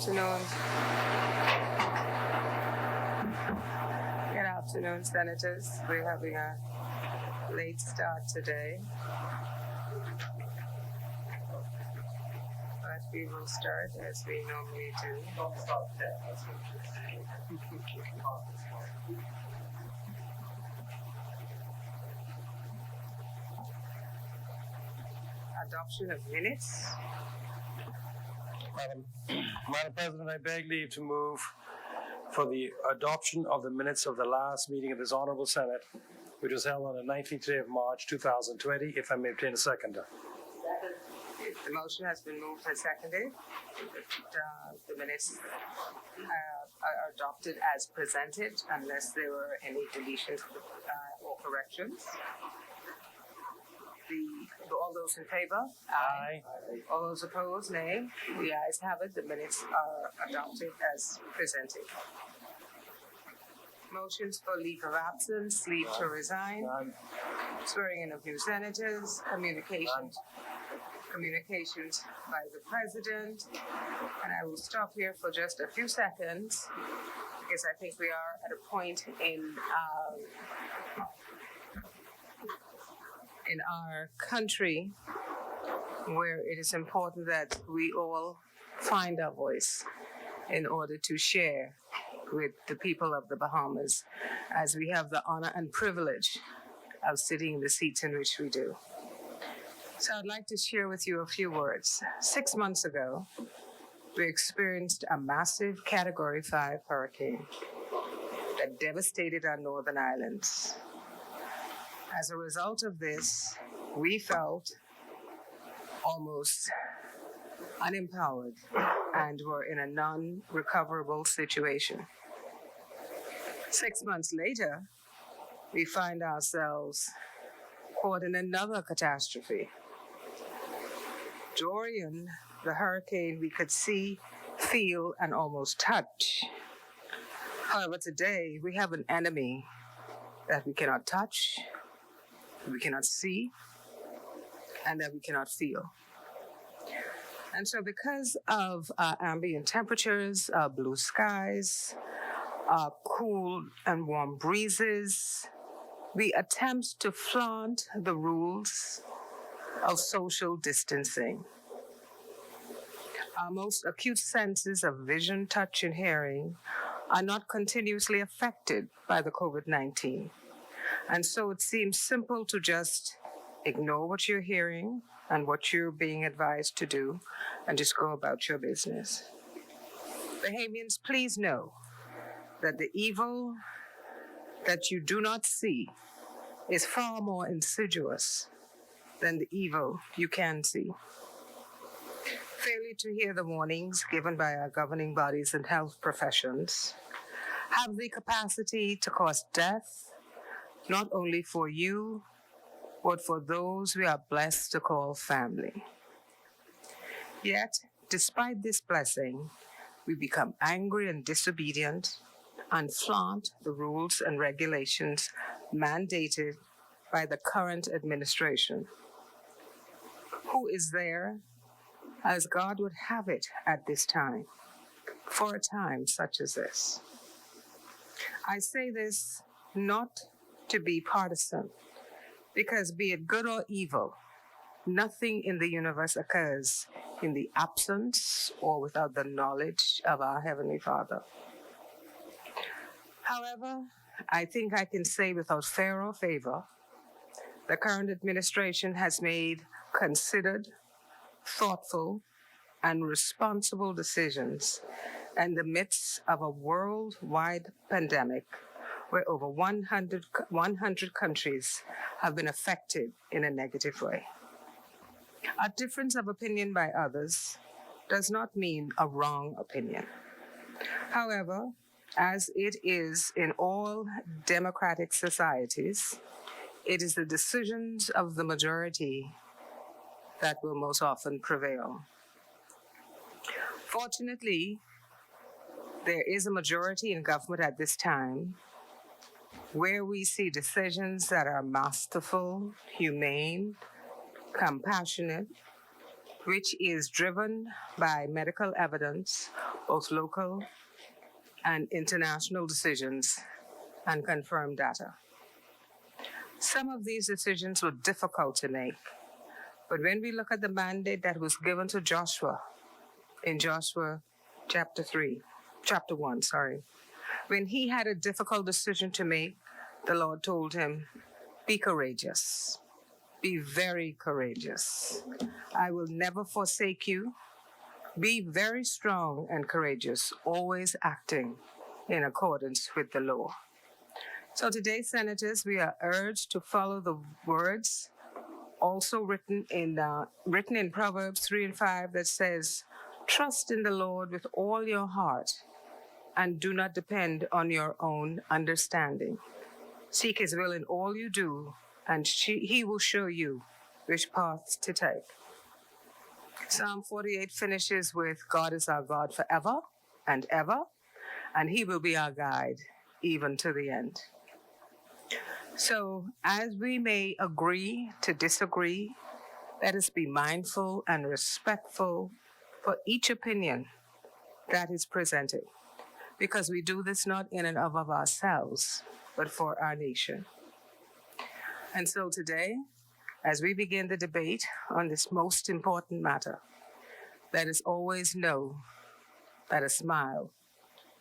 afternoon. Good afternoon, Senators. We're having a late start today, but we will start as we normally do. Adoption of minutes. Madam President, I beg leave to move for the adoption of the minutes of the last meeting of this Honourable Senate, which was held on the 19th day of March 2020, if I may obtain a seconder. The motion has been moved and seconded. The minutes are adopted as presented unless there were any deletions or corrections. All those in favor? Aye. All those opposed? Nay. The ayes have it. The minutes are adopted as presented. Motions for leave of absence, leave to resign, None. swearing in of new senators, communications by the president. And I will stop here for just a few seconds because I think we are at a point in our country where it is important that we all find our voice in order to share with the people of the Bahamas, as we have the honor and privilege of sitting in the seats in which we do. So I'd like to share with you a few words. 6 months ago, we experienced a massive Category 5 hurricane that devastated our northern islands. As a result of this, we felt almost unempowered and were in a non-recoverable situation. 6 months later, we find ourselves caught in another catastrophe. Dorian, the hurricane we could see, feel, and almost touch. However, today we have an enemy that we cannot touch, we cannot see, and that we cannot feel. And so because of ambient temperatures, blue skies, cool and warm breezes, we attempt to flaunt the rules of social distancing. Our most acute senses of vision, touch, and hearing are not continuously affected by the COVID-19. And so it seems simple to just ignore what you're hearing and what you're being advised to do and just go about your business. Bahamians, please know that the evil that you do not see is far more insidious than the evil you can see. Failure to hear the warnings given by our governing bodies and health professions have the capacity to cause death, not only for you, but for those we are blessed to call family. Yet, despite this blessing, we become angry and disobedient and flaunt the rules and regulations mandated by the current administration. Who is there, as God would have it at this time, for a time such as this? I say this not to be partisan, because be it good or evil, nothing in the universe occurs in the absence or without the knowledge of our Heavenly Father. However, I think I can say without fear or favor, the current administration has made considered, thoughtful, and responsible decisions in the midst of a worldwide pandemic where over 100 countries have been affected in a negative way. A difference of opinion by others does not mean a wrong opinion. However, as it is in all democratic societies, it is the decisions of the majority that will most often prevail. Fortunately, there is a majority in government at this time where we see decisions that are masterful, humane, compassionate, which is driven by medical evidence both local and international decisions, and confirmed data. Some of these decisions were difficult to make, but when we look at the mandate that was given to Joshua in Joshua chapter 1, when he had a difficult decision to make, the Lord told him, be courageous, be very courageous. I will never forsake you. Be very strong and courageous, always acting in accordance with the law. So today, senators, we are urged to follow the words also written in Proverbs 3 and 5 that says, trust in the Lord with all your heart and do not depend on your own understanding. Seek his will in all you do, and he will show you which paths to take. Psalm 48 finishes with, God is our God forever and ever, and he will be our guide even to the end. So as we may agree to disagree, let us be mindful and respectful for each opinion that is presented, because we do this not in and of ourselves, but for our nation. And so today, as we begin the debate on this most important matter, let us always know that a smile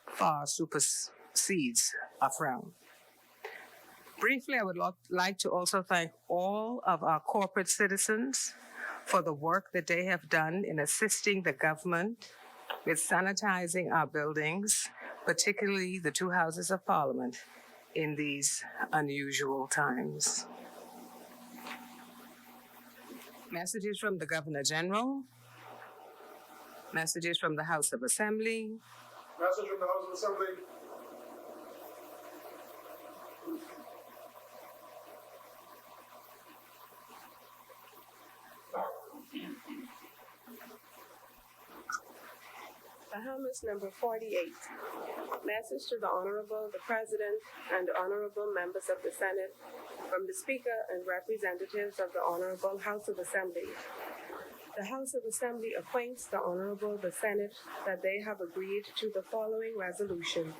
far supersedes a frown. Briefly, I would like to also thank all of our corporate citizens for the work that they have done in assisting the government with sanitizing our buildings, particularly the two houses of Parliament, in these unusual times. Messages from the Governor General, messages from the House of Assembly. Message from the House of Assembly. Bahamas number 48. Message to the Honorable, the President, and the Honorable members of the Senate from the Speaker and representatives of the Honorable House of Assembly. The House of Assembly acquaints the Honorable the Senate that they have agreed to the following resolution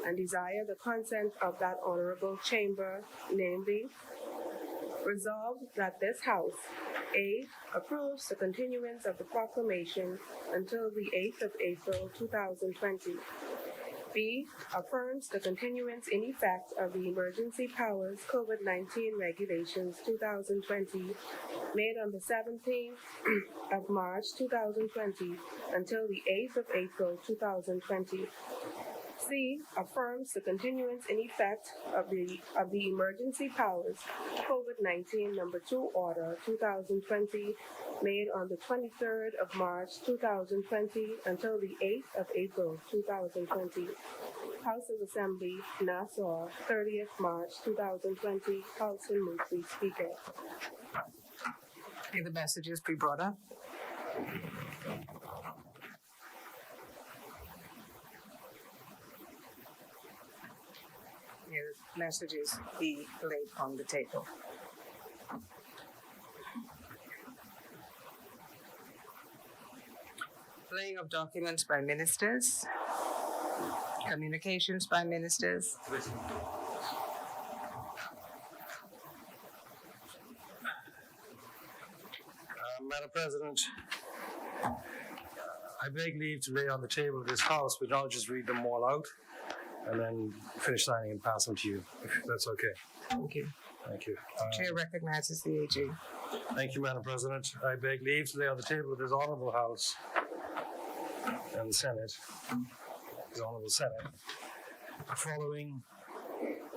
and desire the consent of that Honorable Chamber, namely, resolved that this House, A, approves the continuance of the proclamation until the 8th of April 2020. B, affirms the continuance in effect of the Emergency Powers COVID-19 Regulations 2020 made on the 17th of March 2020 until the 8th of April 2020. C, affirms the continuance in effect of the Emergency Powers COVID-19 number 2 Order 2020 made on the 23rd of March 2020 until the 8th of April 2020. House of Assembly, Nassau, 30th March 2020. Council Murphy, Speaker. May the messages be brought up. May the messages be laid on the table. Laying of documents by ministers, communications by ministers. Madam President, I beg leave to lay on the table of this House, but I'll just read them all out and then finish signing and pass them to you, if that's okay. Thank you. Thank you. Chair recognizes the AG. Thank you, Madam President. I beg leave to lay on the table of this Honourable House and the Senate, the Honourable Senate, the following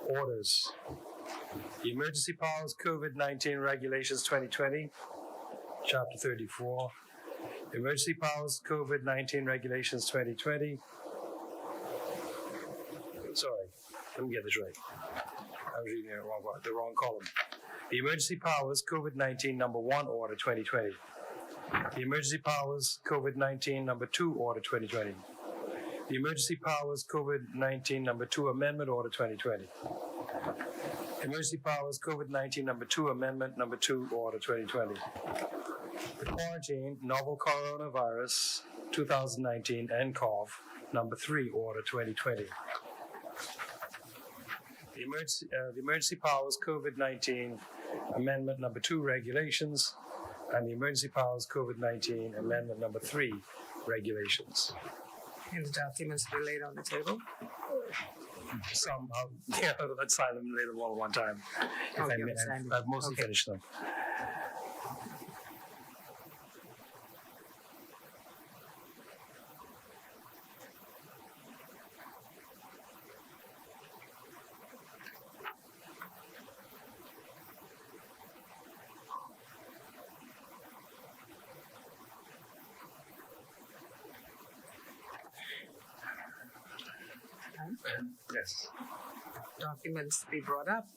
orders. The Emergency Powers COVID-19 Regulations 2020, Chapter 34. Emergency Powers COVID-19 Regulations 2020. Sorry, let me get this right. I was reading the wrong column. The Emergency Powers COVID-19 number 1 Order 2020. The Emergency Powers COVID-19 number 2 Order 2020. The Emergency Powers COVID-19 number 2 Amendment Order 2020. Emergency Powers COVID-19 number 2 Amendment number 2 Order 2020. The Quarantine Novel Coronavirus 2019, NCOV number 3, Order 2020. The Emergency Powers COVID-19 Amendment number 2 Regulations and the Emergency Powers COVID-19 Amendment number 3 Regulations. And the documents be laid on the table. Some, let's sign them and lay them all at one time. If Okay, I may, understand. I've mostly Okay. finished them. Yes. Documents be brought up.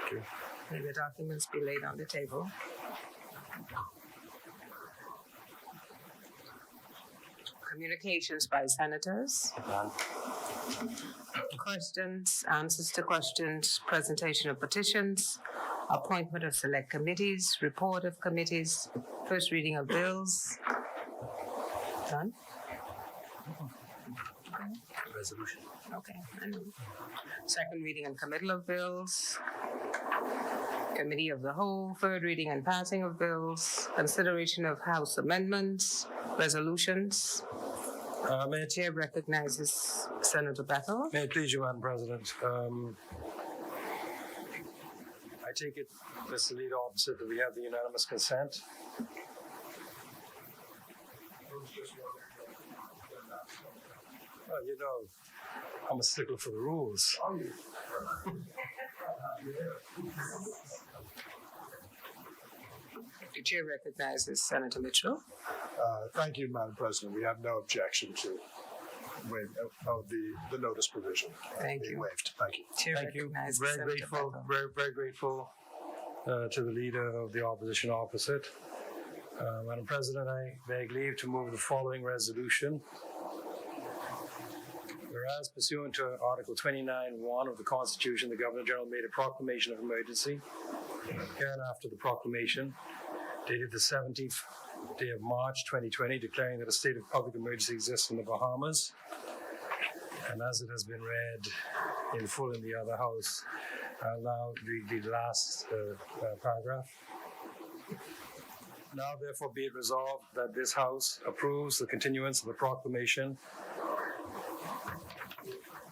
Okay. And the documents be laid on the table. Communications by senators. Questions, answers to questions, presentation of petitions, appointment of select committees, report of committees, first reading of bills. Done? Resolution. Okay. Second reading and committal of bills. Committee of the whole, third reading and passing of bills, consideration of House amendments, resolutions. May Chair recognizes Senator Bethel. it please you, Madam President. I take it, Mr. Leader Officer, that we have the unanimous consent. Well, you know, I'm a stickler for the rules. The chair recognizes Senator Mitchell. Thank you, Madam President. We have no objection to the notice provision. Thank being you. waived. Thank you. Chair Thank you. recognizes Very Senator grateful, Bethel. very grateful to the leader of the opposition opposite. Madam President, I beg leave to move the following resolution. Whereas pursuant to Article 29(1) of the Constitution, the Governor General made a proclamation of emergency. Hereinafter the proclamation, dated the 17th day of March 2020, declaring that a state of public emergency exists in the Bahamas. And as it has been read in full in the other house, I'll now read the last paragraph. Now therefore be it resolved that this House approves the continuance of the proclamation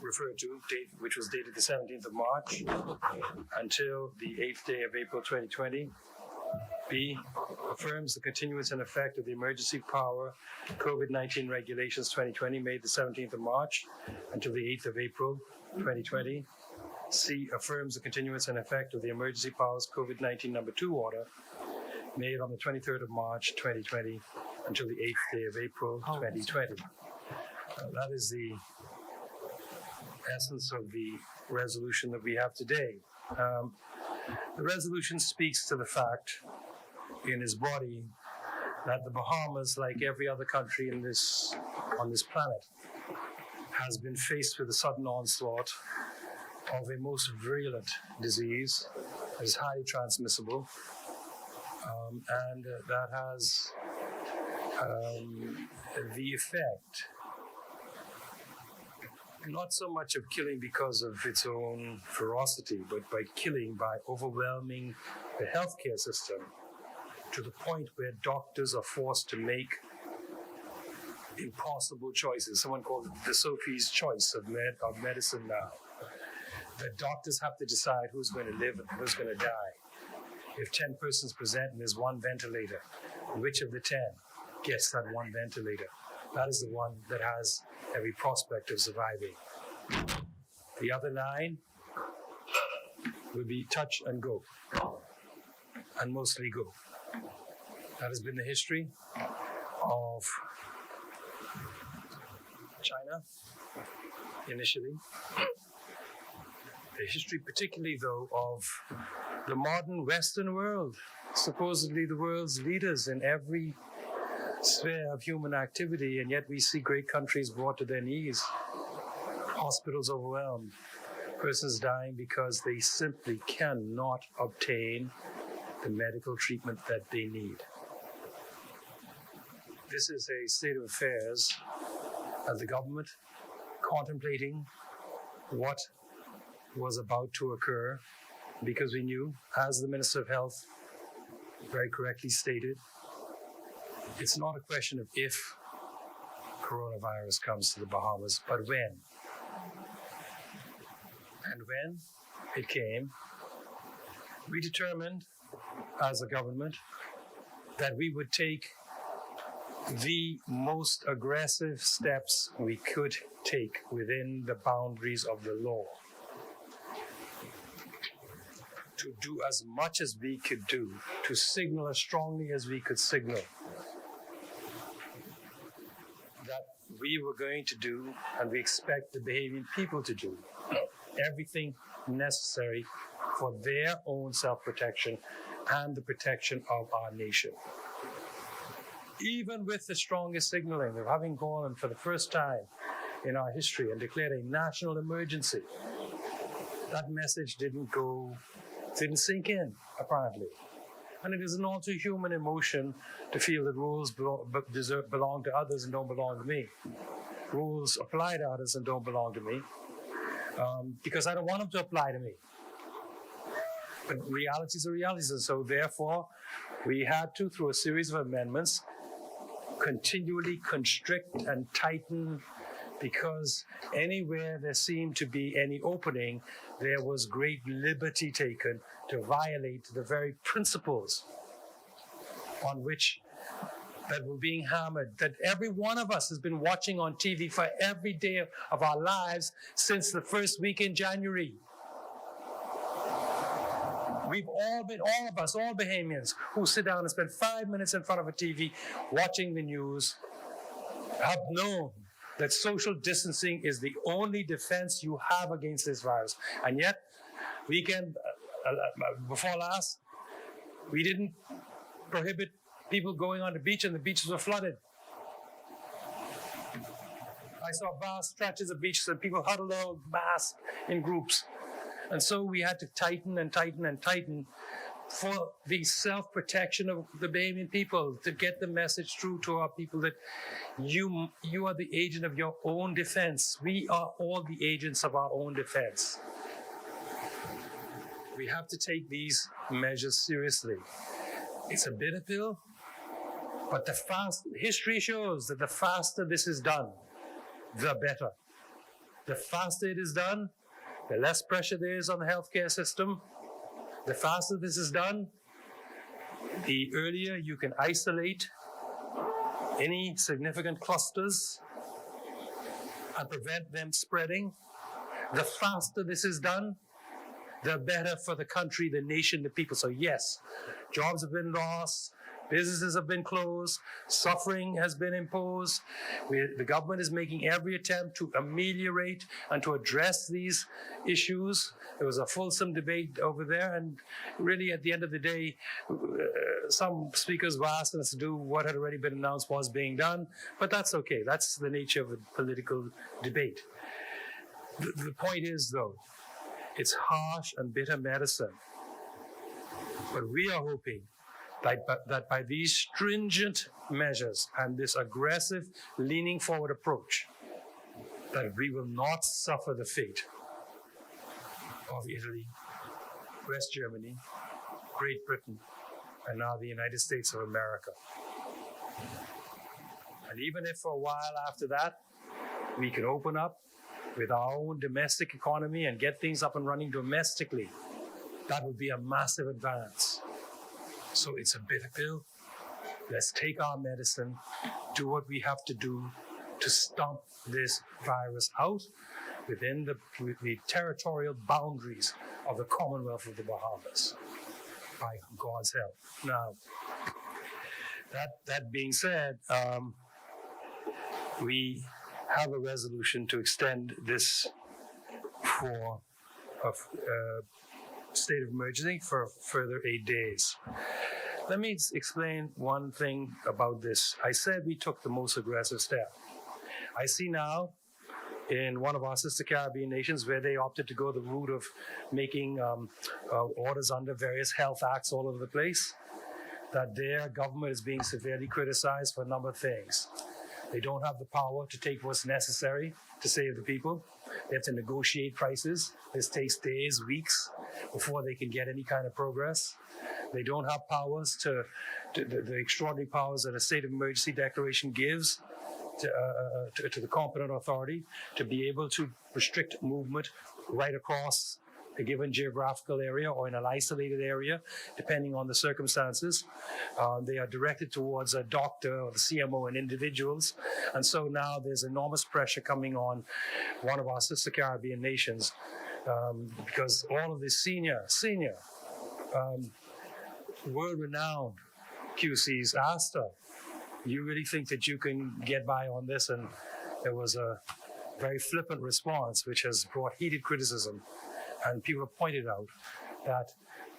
referred to, which was dated the 17th of March, until the 8th day of April 2020. B, affirms the continuance and effect of the emergency power COVID-19 regulations 2020 made the 17th of March until the 8th of April 2020. C, affirms the continuance and effect of the emergency powers COVID-19 number 2 order made on the 23rd of March 2020 until the 8th day of April 2020. That is the essence of the resolution that we have today. The resolution speaks to the fact in its body that the Bahamas, like every other country on this planet, has been faced with a sudden onslaught of a most virulent disease that is highly transmissible, and that has the effect not so much of killing because of its own ferocity, but by killing by overwhelming the healthcare system to the point where doctors are forced to make impossible choices. Someone called it the Sophie's choice of medicine now. The doctors have to decide who's going to live and who's going to die. If 10 persons present and there's one ventilator, which of the 10 gets that one ventilator? That is the one that has every prospect of surviving. The other 9 will be touch and go, and mostly go. That has been the history of China initially. The history particularly, though, of the modern Western world, supposedly the world's leaders in every sphere of human activity, and yet we see great countries brought to their knees, hospitals overwhelmed, persons dying because they simply cannot obtain the medical treatment that they need. This is a state of affairs as the government contemplating what was about to occur, because we knew, as the Minister of Health very correctly stated, it's not a question of if coronavirus comes to the Bahamas, but when. And when it came, we determined as a government that we would take the most aggressive steps we could take within the boundaries of the law to do as much as we could do, to signal as strongly as we could signal that we were going to do, and we expect the Bahamian people to do, everything necessary for their own self-protection and the protection of our nation. Even with the strongest signaling of having gone for the first time in our history and declared a national emergency, that message didn't sink in, apparently. And it is an all too human emotion to feel that rules belong to others and don't belong to me. Rules apply to others and don't belong to me, because I don't want them to apply to me. But realities are realities, and so therefore we had to, through a series of amendments, continually constrict and tighten, because anywhere there seemed to be any opening, there was great liberty taken to violate the very principles on which that were being hammered, that every one of us has been watching on TV for every day of our lives since the first week in January. We've all of us, all Bahamians who sit down and spend 5 minutes in front of a TV watching the news, have known that social distancing is the only defense you have against this virus. And yet, before last, we didn't prohibit people going on the beach, and the beaches were flooded. I saw vast stretches of beaches and people huddled out mass in groups. And so we had to tighten and tighten and tighten for the self-protection of the Bahamian people, to get the message through to our people that you are the agent of your own defense. We are all the agents of our own defense. We have to take these measures seriously. It's a bitter pill, but history shows that the faster this is done, the better. The faster it is done, the less pressure there is on the healthcare system. The faster this is done, the earlier you can isolate any significant clusters and prevent them spreading. The faster this is done, the better for the country, the nation, the people. So yes, jobs have been lost, businesses have been closed, suffering has been imposed. The government is making every attempt to ameliorate and to address these issues. There was a fulsome debate over there, and really at the end of the day, some speakers were asking us to do what had already been announced was being done, but that's okay. That's the nature of a political debate. The point is, though, it's harsh and bitter medicine, but we are hoping that by these stringent measures and this aggressive leaning forward approach, that we will not suffer the fate of Italy, West Germany, Great Britain, and now the United States of America. And even if for a while after that, we can open up with our own domestic economy and get things up and running domestically, that would be a massive advance. So it's a bitter pill. Let's take our medicine, do what we have to do to stomp this virus out within the territorial boundaries of the Commonwealth of the Bahamas, by God's help. Now, that being said, we have a resolution to extend this for a state of emergency for further 8 days. Let me explain one thing about this. I said we took the most aggressive step. I see now in one of our sister Caribbean nations where they opted to go the route of making orders under various health acts all over the place. that their government is being severely criticized for a number of things. They don't have the power to take what's necessary to save the people. They have to negotiate prices. This takes days, weeks before they can get any kind of progress. They don't have powers to the extraordinary powers that a state of emergency declaration gives to the competent authority to be able to restrict movement right across a given geographical area or in an isolated area, depending on the circumstances. They are directed towards a doctor or the CMO and individuals. And so now there's enormous pressure coming on one of our sister Caribbean nations because all of the senior world-renowned QCs asked her, you really think that you can get by on this? And there was a very flippant response, which has brought heated criticism. And people have pointed out that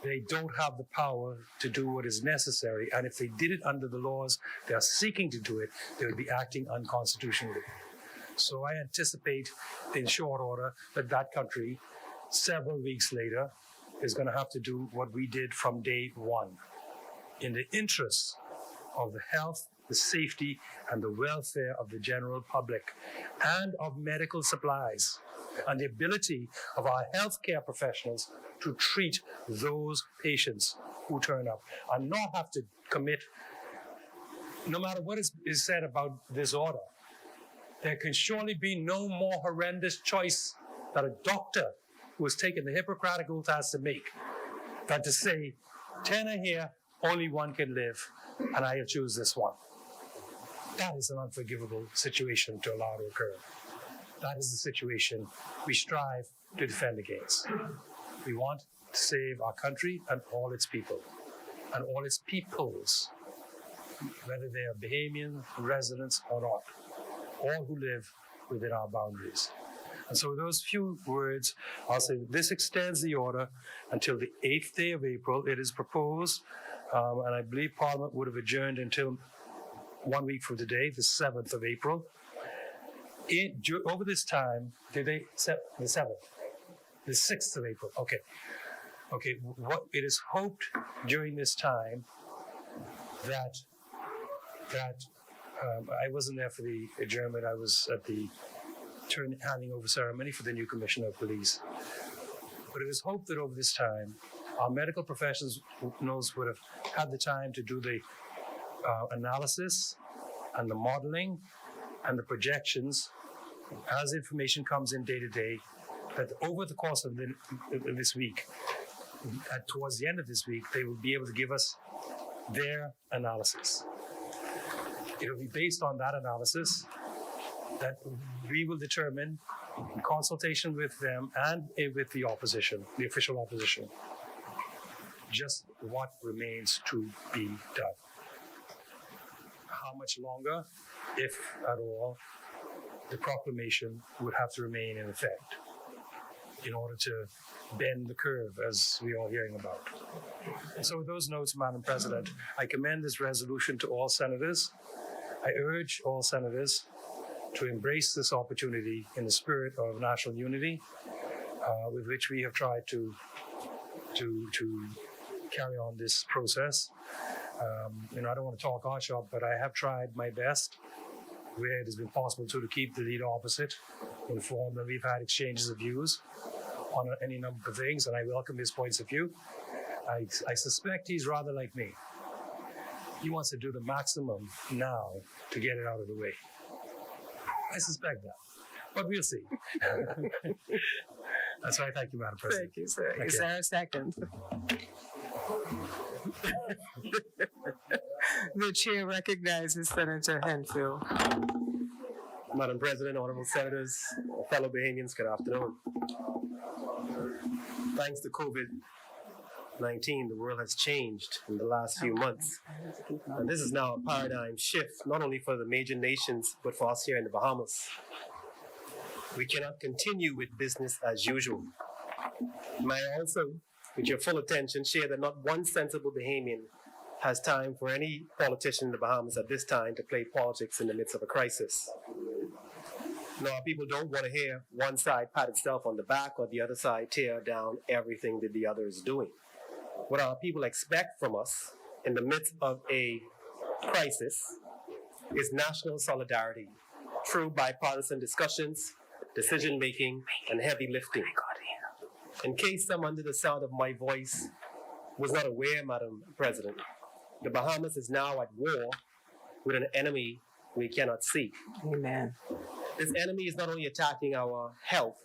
they don't have the power to do what is necessary. And if they did it under the laws they are seeking to do it, they would be acting unconstitutionally. So I anticipate in short order that country, several weeks later, is going to have to do what we did from day one. In the interests of the health, the safety, and the welfare of the general public and of medical supplies, and the ability of our healthcare professionals to treat those patients who turn up and not have to commit, no matter what is said about this order, there can surely be no more horrendous choice that a doctor who has taken the Hippocratic Oath has to make than to say, 10 are here, only one can live, and I'll choose this one. That is an unforgivable situation to allow to occur. That is the situation we strive to defend against. We want to save our country and all its people, and all its peoples, whether they are Bahamian residents or not, all who live within our boundaries. And so with those few words, I'll say this extends the order until the 8th day of April. It is proposed, and I believe Parliament would have adjourned until 1 week from today, the 7th of April. Over this time, did they set the 7th? The 6th of April, okay. What it is hoped during this time that I wasn't there for the adjournment, I was at the handing over ceremony for the new Commissioner of Police. But it is hoped that over this time, our medical professionals would have had the time to do the analysis and the modeling and the projections as information comes in day to day, that over the course of this week, towards the end of this week, they will be able to give us their analysis. It will be based on that analysis that we will determine, in consultation with them and with the opposition, the official opposition, just what remains to be done. How much longer, if at all, the proclamation would have to remain in effect in order to bend the curve, as we are hearing about. And so with those notes, Madam President, I commend this resolution to all senators. I urge all senators to embrace this opportunity in the spirit of national unity, with which we have tried to carry on this process. I don't want to talk our shop, but I have tried my best where it has been possible to keep the leader opposite informed, and we've had exchanges of views on any number of things, and I welcome his points of view. I suspect he's rather like me. He wants to do the maximum now to get it out of the way. I suspect that, but we'll see. That's why I thank you, Madam President. Thank you, sir. Thank Is you. there a second? The chair recognizes Senator Henfield. Madam President, honorable senators, fellow Bahamians, good afternoon. Thanks to COVID-19, the world has changed in the last few months. And this is now a paradigm shift, not only for the major nations, but for us here in the Bahamas. We cannot continue with business as usual. May I also, with your full attention, share that not one sensible Bahamian has time for any politician in the Bahamas at this time to play politics in the midst of a crisis. No, our people don't want to hear one side pat itself on the back or the other side tear down everything that the other is doing. What our people expect from us in the midst of a crisis is national solidarity through bipartisan discussions, decision-making, and heavy lifting. In case some under the sound of my voice was not aware, Madam President, the Bahamas is now at war with an enemy we cannot see. Amen. This enemy is not only attacking our health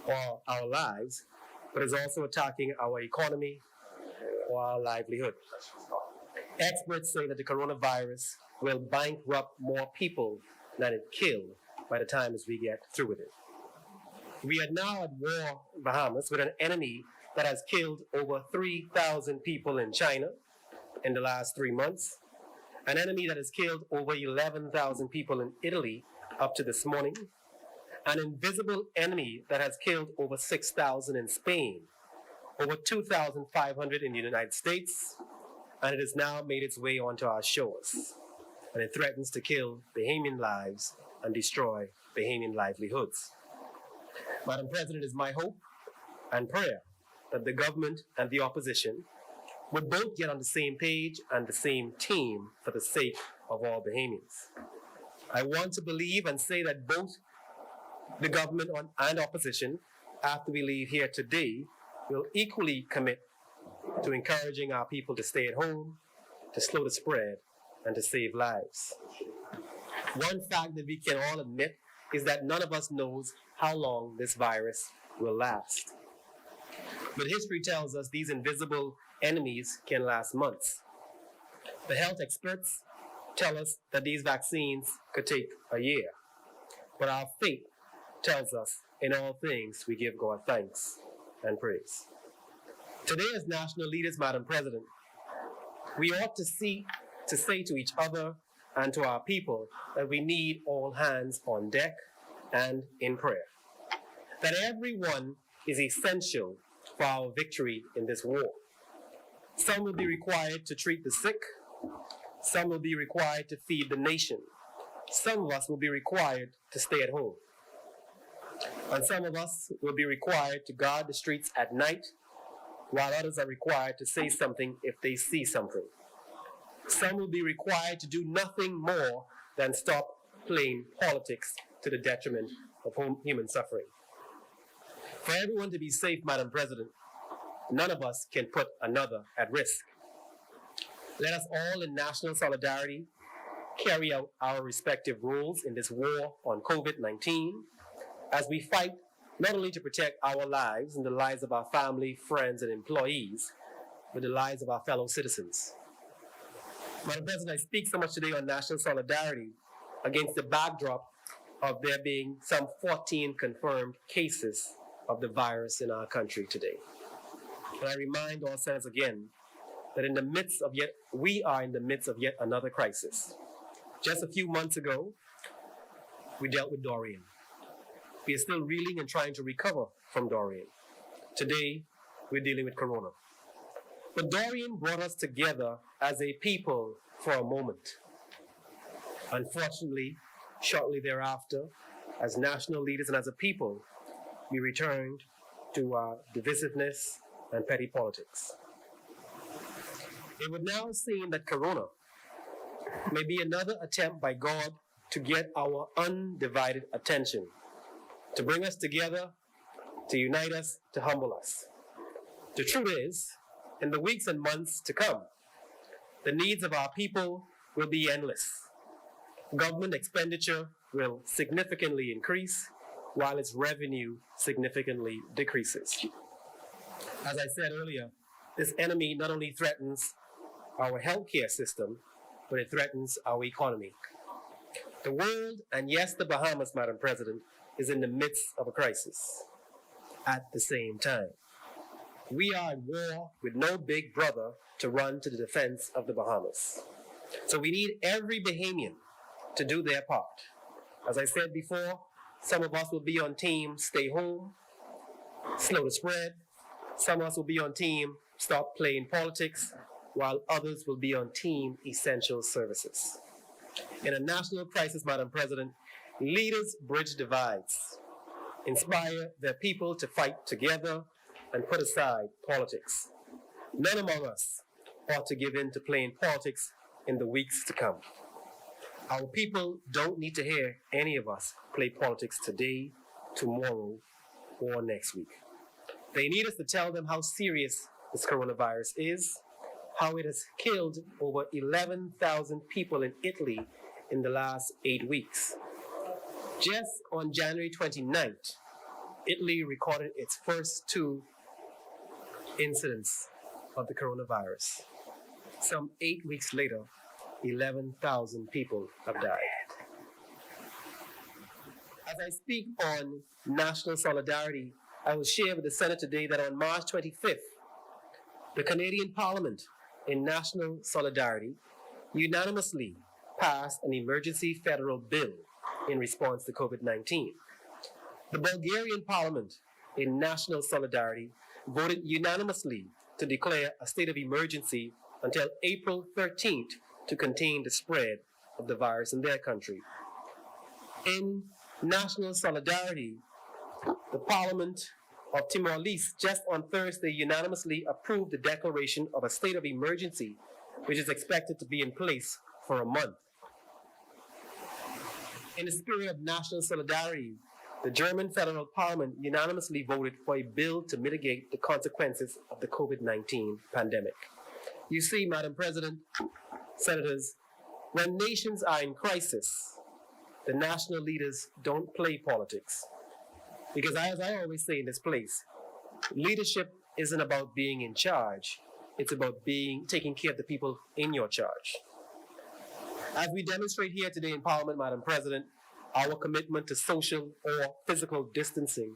or our lives, but is also attacking our economy or our livelihood. Experts say that the coronavirus will bankrupt more people than it killed by the time as we get through with it. We are now at war in Bahamas with an enemy that has killed over 3,000 people in China in the last 3 months, an enemy that has killed over 11,000 people in Italy up to this morning, an invisible enemy that has killed over 6,000 in Spain, over 2,500 in the United States, and it has now made its way onto our shores. And it threatens to kill Bahamian lives and destroy Bahamian livelihoods. Madam President, it is my hope and prayer that the government and the opposition would both get on the same page and the same team for the sake of all Bahamians. I want to believe and say that both the government and opposition, after we leave here today, will equally commit to encouraging our people to stay at home, to slow the spread, and to save lives. One fact that we can all admit is that none of us knows how long this virus will last. But history tells us these invisible enemies can last months. The health experts tell us that these vaccines could take a year. But our faith tells us in all things we give God thanks and praise. Today, as national leaders, Madam President, we ought to say to each other and to our people that we need all hands on deck and in prayer. That everyone is essential for our victory in this war. Some will be required to treat the sick. Some will be required to feed the nation. Some of us will be required to stay at home. And some of us will be required to guard the streets at night, while others are required to say something if they see something. Some will be required to do nothing more than stop playing politics to the detriment of human suffering. For everyone to be safe, Madam President, none of us can put another at risk. Let us all in national solidarity carry out our respective roles in this war on COVID-19 as we fight not only to protect our lives and the lives of our family, friends, and employees, but the lives of our fellow citizens. Madam President, I speak so much today on national solidarity against the backdrop of there being some 14 confirmed cases of the virus in our country today. And I remind all senators again that we are in the midst of yet another crisis. Just a few months ago, we dealt with Dorian. We are still reeling and trying to recover from Dorian. Today, we're dealing with Corona. But Dorian brought us together as a people for a moment. Unfortunately, shortly thereafter, as national leaders and as a people, we returned to divisiveness and petty politics. It would now seem that Corona may be another attempt by God to get our undivided attention, to bring us together, to unite us, to humble us. The truth is, in the weeks and months to come, the needs of our people will be endless. Government expenditure will significantly increase, while its revenue significantly decreases. As I said earlier, this enemy not only threatens our healthcare system, but it threatens our economy. The world, and yes, the Bahamas, Madam President, is in the midst of a crisis. At the same time, we are at war with no big brother to run to the defense of the Bahamas. So we need every Bahamian to do their part. As I said before, some of us will be on team stay home, slow the spread. Some of us will be on team stop playing politics, while others will be on team essential services. In a national crisis, Madam President, leaders bridge divides, inspire their people to fight together and put aside politics. None among us ought to give in to playing politics in the weeks to come. Our people don't need to hear any of us play politics today, tomorrow, or next week. They need us to tell them how serious this coronavirus is, how it has killed over 11,000 people in Italy in the last 8 weeks. Just on January 29th, Italy recorded its first 2 incidents of the coronavirus. Some 8 weeks later, 11,000 people have died. As I speak on national solidarity, I will share with the Senate today that on March 25th, the Canadian Parliament, in national solidarity, unanimously passed an emergency federal bill in response to COVID-19. The Bulgarian Parliament, in national solidarity, voted unanimously to declare a state of emergency until April 13th to contain the spread of the virus in their country. In national solidarity, the Parliament of Timor-Leste just on Thursday unanimously approved the declaration of a state of emergency, which is expected to be in place for a month. In the spirit of national solidarity, the German federal parliament unanimously voted for a bill to mitigate the consequences of the COVID-19 pandemic. You see, Madam President, Senators, when nations are in crisis, the national leaders don't play politics. Because as I always say in this place, leadership isn't about being in charge, it's about taking care of the people in your charge. As we demonstrate here today in Parliament, Madam President, our commitment to social or physical distancing,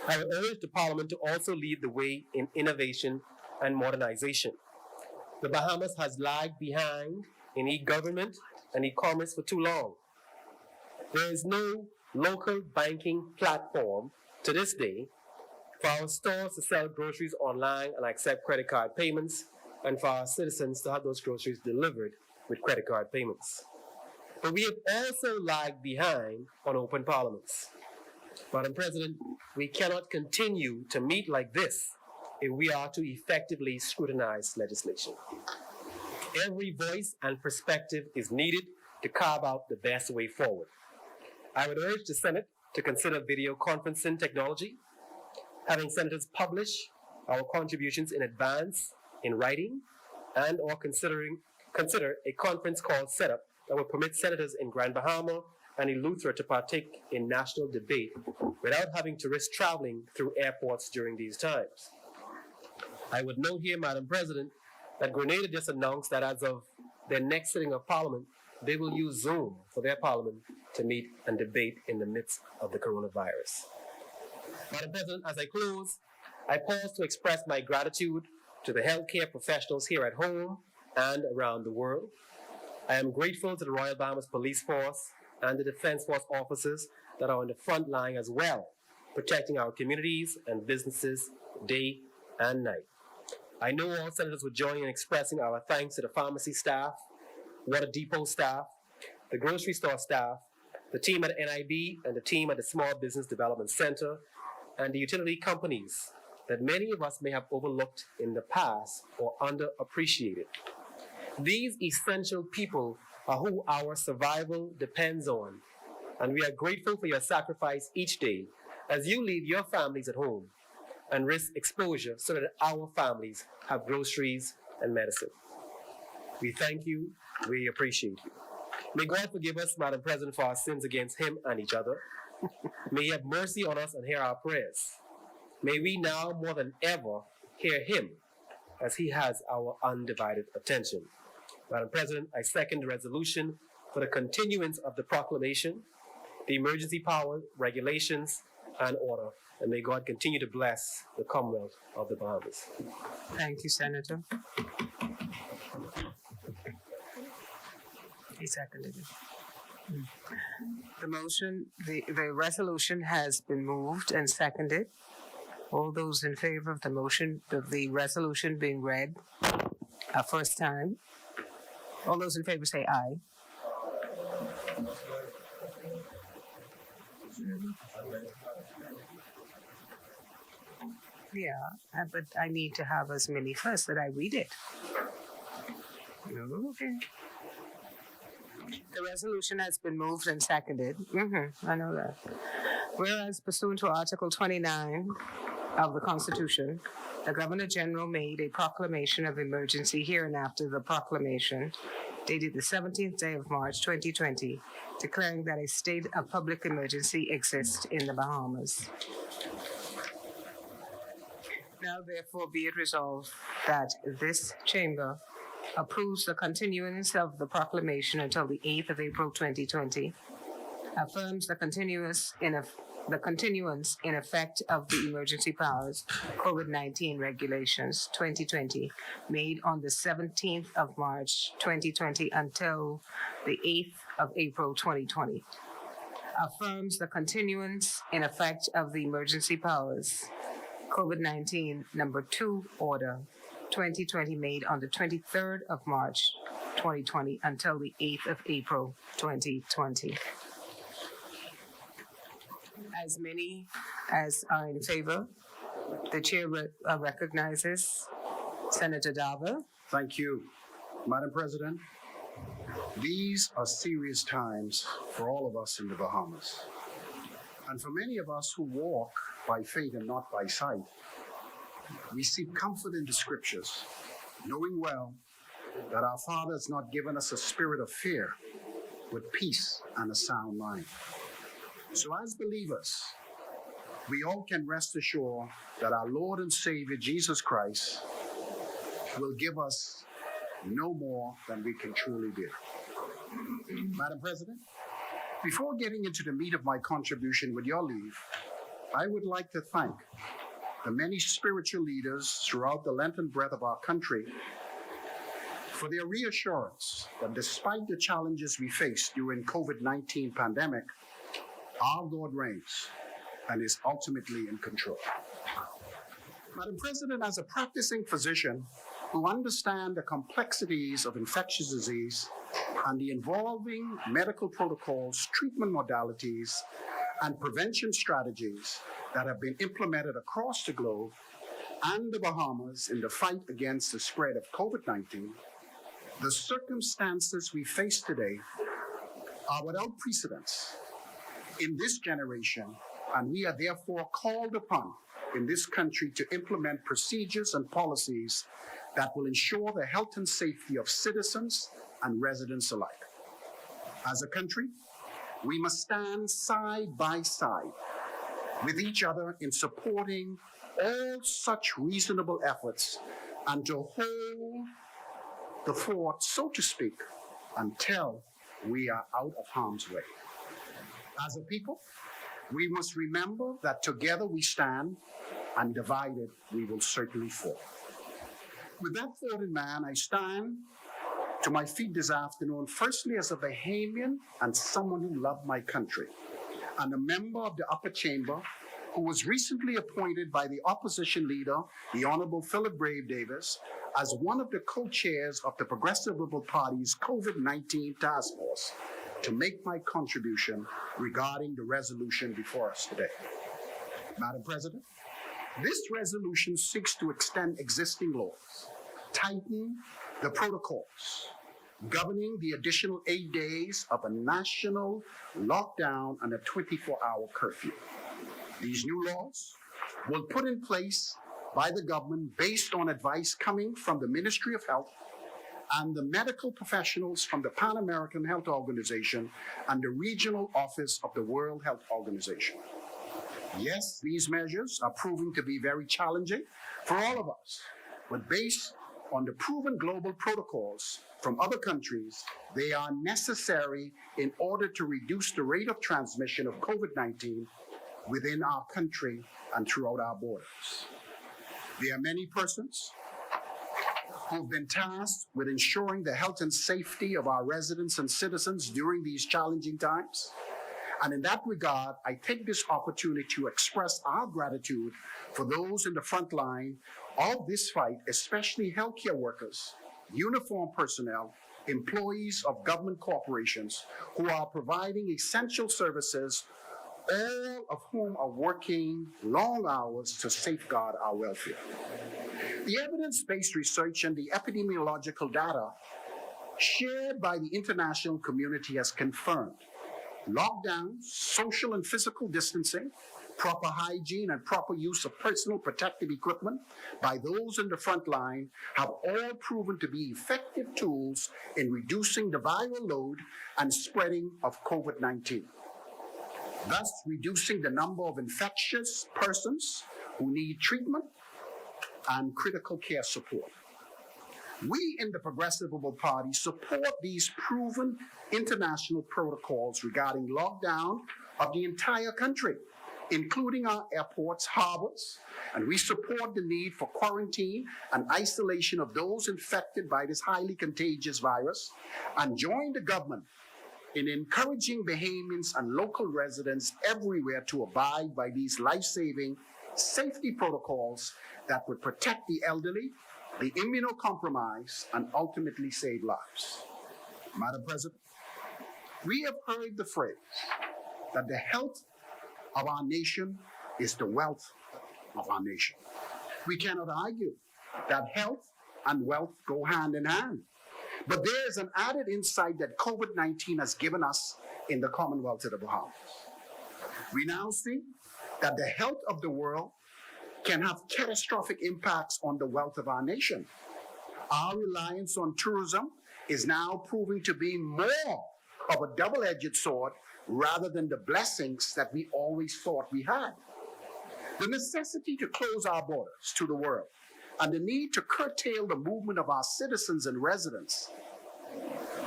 I would urge the Parliament to also lead the way in innovation and modernization. The Bahamas has lagged behind in e-government and e-commerce for too long. There is no local banking platform to this day for our stores to sell groceries online and accept credit card payments, and for our citizens to have those groceries delivered with credit card payments. But we have also lagged behind on open parliaments. Madam President, we cannot continue to meet like this if we are to effectively scrutinize legislation. Every voice and perspective is needed to carve out the best way forward. I would urge the Senate to consider video conferencing technology, having senators publish our contributions in advance in writing, and or consider a conference call setup that will permit senators in Grand Bahama and Eleuthera to partake in national debate without having to risk traveling through airports during these times. I would note here, Madam President, that Grenada just announced that as of their next sitting of Parliament, they will use Zoom for their Parliament to meet and debate in the midst of the coronavirus. Madam President, as I close, I pause to express my gratitude to the healthcare professionals here at home and around the world. I am grateful to the Royal Bahamas Police Force and the Defense Force officers that are on the front line as well, protecting our communities and businesses day and night. I know all senators will join in expressing our thanks to the pharmacy staff, water depot staff, the grocery store staff, the team at NIB and the team at the Small Business Development Center, and the utility companies that many of us may have overlooked in the past or underappreciated. These essential people are who our survival depends on, and we are grateful for your sacrifice each day as you leave your families at home and risk exposure so that our families have groceries and medicine. We thank you, we appreciate you. May God forgive us, Madam President, for our sins against him and each other. May he have mercy on us and hear our prayers. May we now more than ever hear him as he has our undivided attention. Madam President, I second the resolution for the continuance of the proclamation, the emergency power, regulations, and order. And may God continue to bless the Commonwealth of the Bahamas. Thank you, Senator. He seconded it. The resolution has been moved and seconded. All those in favor of the motion, of the resolution being read a first time, all those in favor say aye. Yeah, but I need to have as many first that I read it. Okay. The resolution has been moved and seconded. I know that. Whereas pursuant to Article 29 of the Constitution, the Governor General made a proclamation of emergency hereinafter the proclamation dated the 17th day of March 2020, declaring that a state of public emergency exists in the Bahamas. Now, therefore, be it resolved that this chamber approves the continuance of the proclamation until the 8th of April 2020, affirms the continuance in effect of the emergency powers COVID-19 regulations 2020 made on the 17th of March 2020 until the 8th of April 2020, affirms the continuance in effect of the emergency powers COVID-19 number 2 order 2020 made on the 23rd of March 2020 until the 8th of April 2020. As many as are in favor, the chair recognizes Senator Darver. Thank you, Madam President. These are serious times for all of us in the Bahamas. And for many of us who walk by faith and not by sight, we seek comfort in the scriptures, knowing well that our Father has not given us a spirit of fear, but peace and a sound mind. So as believers, we all can rest assured that our Lord and Savior, Jesus Christ, will give us no more than we can truly bear. Madam President, before getting into the meat of my contribution, with your leave, I would like to thank the many spiritual leaders throughout the length and breadth of our country for their reassurance that despite the challenges we face during COVID-19 pandemic, our God reigns and is ultimately in control. Madam President, as a practicing physician who understands the complexities of infectious disease and the involving medical protocols, treatment modalities, and prevention strategies that have been implemented across the globe and the Bahamas in the fight against the spread of COVID-19, the circumstances we face today are without precedence in this generation, and we are therefore called upon in this country to implement procedures and policies that will ensure the health and safety of citizens and residents alike. As a country, we must stand side by side with each other in supporting all such reasonable efforts and to hold the fort, so to speak, until we are out of harm's way. As a people, we must remember that together we stand and divided we will certainly fall. With that thought in mind, I stand to my feet this afternoon, firstly as a Bahamian and someone who loved my country, and a member of the upper chamber who was recently appointed by the opposition leader, the Honorable Philip Brave Davis, as one of the co-chairs of the Progressive Liberal Party's COVID-19 task force to make my contribution regarding the resolution before us today. Madam President, this resolution seeks to extend existing laws, tighten the protocols governing the additional 8 days of a national lockdown and a 24-hour curfew. These new laws will put in place by the government based on advice coming from the Ministry of Health and the medical professionals from the Pan American Health Organization and the regional office of the World Health Organization. Yes, these measures are proving to be very challenging for all of us, but based on the proven global protocols from other countries, they are necessary in order to reduce the rate of transmission of COVID-19 within our country and throughout our borders. There are many persons who've been tasked with ensuring the health and safety of our residents and citizens during these challenging times. And in that regard, I take this opportunity to express our gratitude for those in the front line of this fight, especially healthcare workers, uniformed personnel, employees of government corporations who are providing essential services, all of whom are working long hours to safeguard our welfare. The evidence-based research and the epidemiological data shared by the international community, has confirmed lockdowns, social and physical distancing, proper hygiene, and proper use of personal protective equipment by those in the front line have all proven to be effective tools in reducing the viral load and spreading of COVID-19, thus reducing the number of infectious persons who need treatment and critical care support. We in the Progressive Liberal Party support these proven international protocols regarding lockdown of the entire country, including our airports, harbors, and we support the need for quarantine and isolation of those infected by this highly contagious virus, and join the government in encouraging Bahamians and local residents everywhere to abide by these life-saving safety protocols that would protect the elderly, the immunocompromised, and ultimately save lives. Madam President, we have heard the phrase that the health of our nation is the wealth of our nation. We cannot argue that health and wealth go hand in hand. But there is an added insight that COVID-19 has given us in the Commonwealth of the Bahamas. We now see that the health of the world can have catastrophic impacts on the wealth of our nation. Our reliance on tourism is now proving to be more of a double-edged sword rather than the blessings that we always thought we had. The necessity to close our borders to the world and the need to curtail the movement of our citizens and residents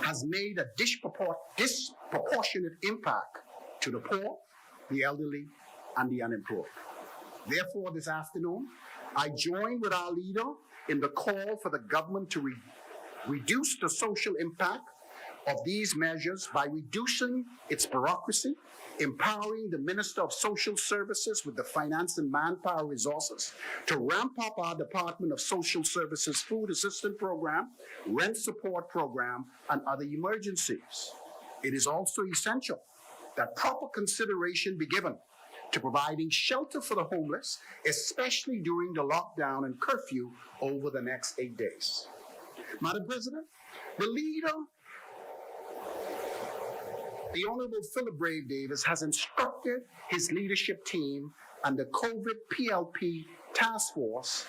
has made a disproportionate impact to the poor, the elderly, and the unemployed. Therefore, this afternoon, I join with our leader in the call for the government to reduce the social impact of these measures by reducing its bureaucracy, empowering the Minister of Social Services with the finance and manpower resources to ramp up our Department of Social Services Food Assistance Program, Rent Support Program, and other emergencies. It is also essential that proper consideration be given to providing shelter for the homeless, especially during the lockdown and curfew over the next 8 days. Madam President, the leader, the Honorable Philip Brave Davis, has instructed his leadership team and the COVID PLP task force,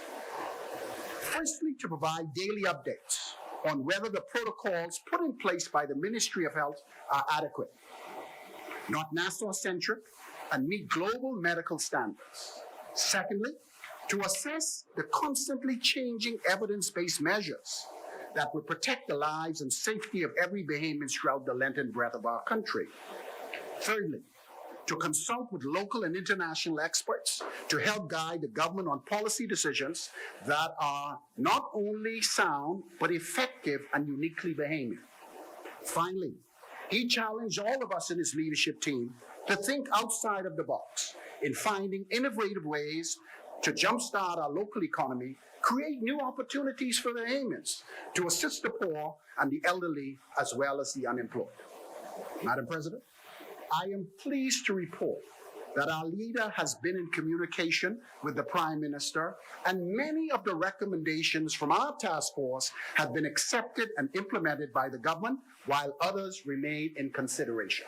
firstly, to provide daily updates on whether the protocols put in place by the Ministry of Health are adequate, not Nassau-centric, and meet global medical standards. Secondly, to assess the constantly changing evidence-based measures that would protect the lives and safety of every Bahamian throughout the length and breadth of our country. Thirdly, to consult with local and international experts to help guide the government on policy decisions that are not only sound, but effective and uniquely Bahamian. Finally, he challenged all of us in his leadership team to think outside of the box in finding innovative ways to jumpstart our local economy, create new opportunities for the Bahamians, to assist the poor and the elderly as well as the unemployed. Madam President, I am pleased to report that our leader has been in communication with the Prime Minister, and many of the recommendations from our task force have been accepted and implemented by the government, while others remain in consideration.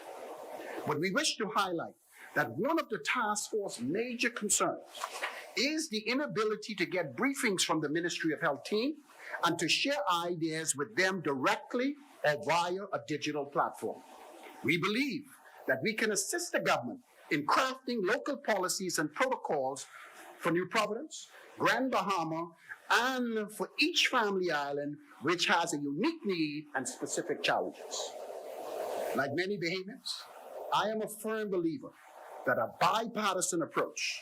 But we wish to highlight that one of the task force's major concerns is the inability to get briefings from the Ministry of Health team and to share ideas with them directly or via a digital platform. We believe that we can assist the government in crafting local policies and protocols for New Providence, Grand Bahama, and for each family island which has a unique need and specific challenges. Like many Bahamians, I am a firm believer that a bipartisan approach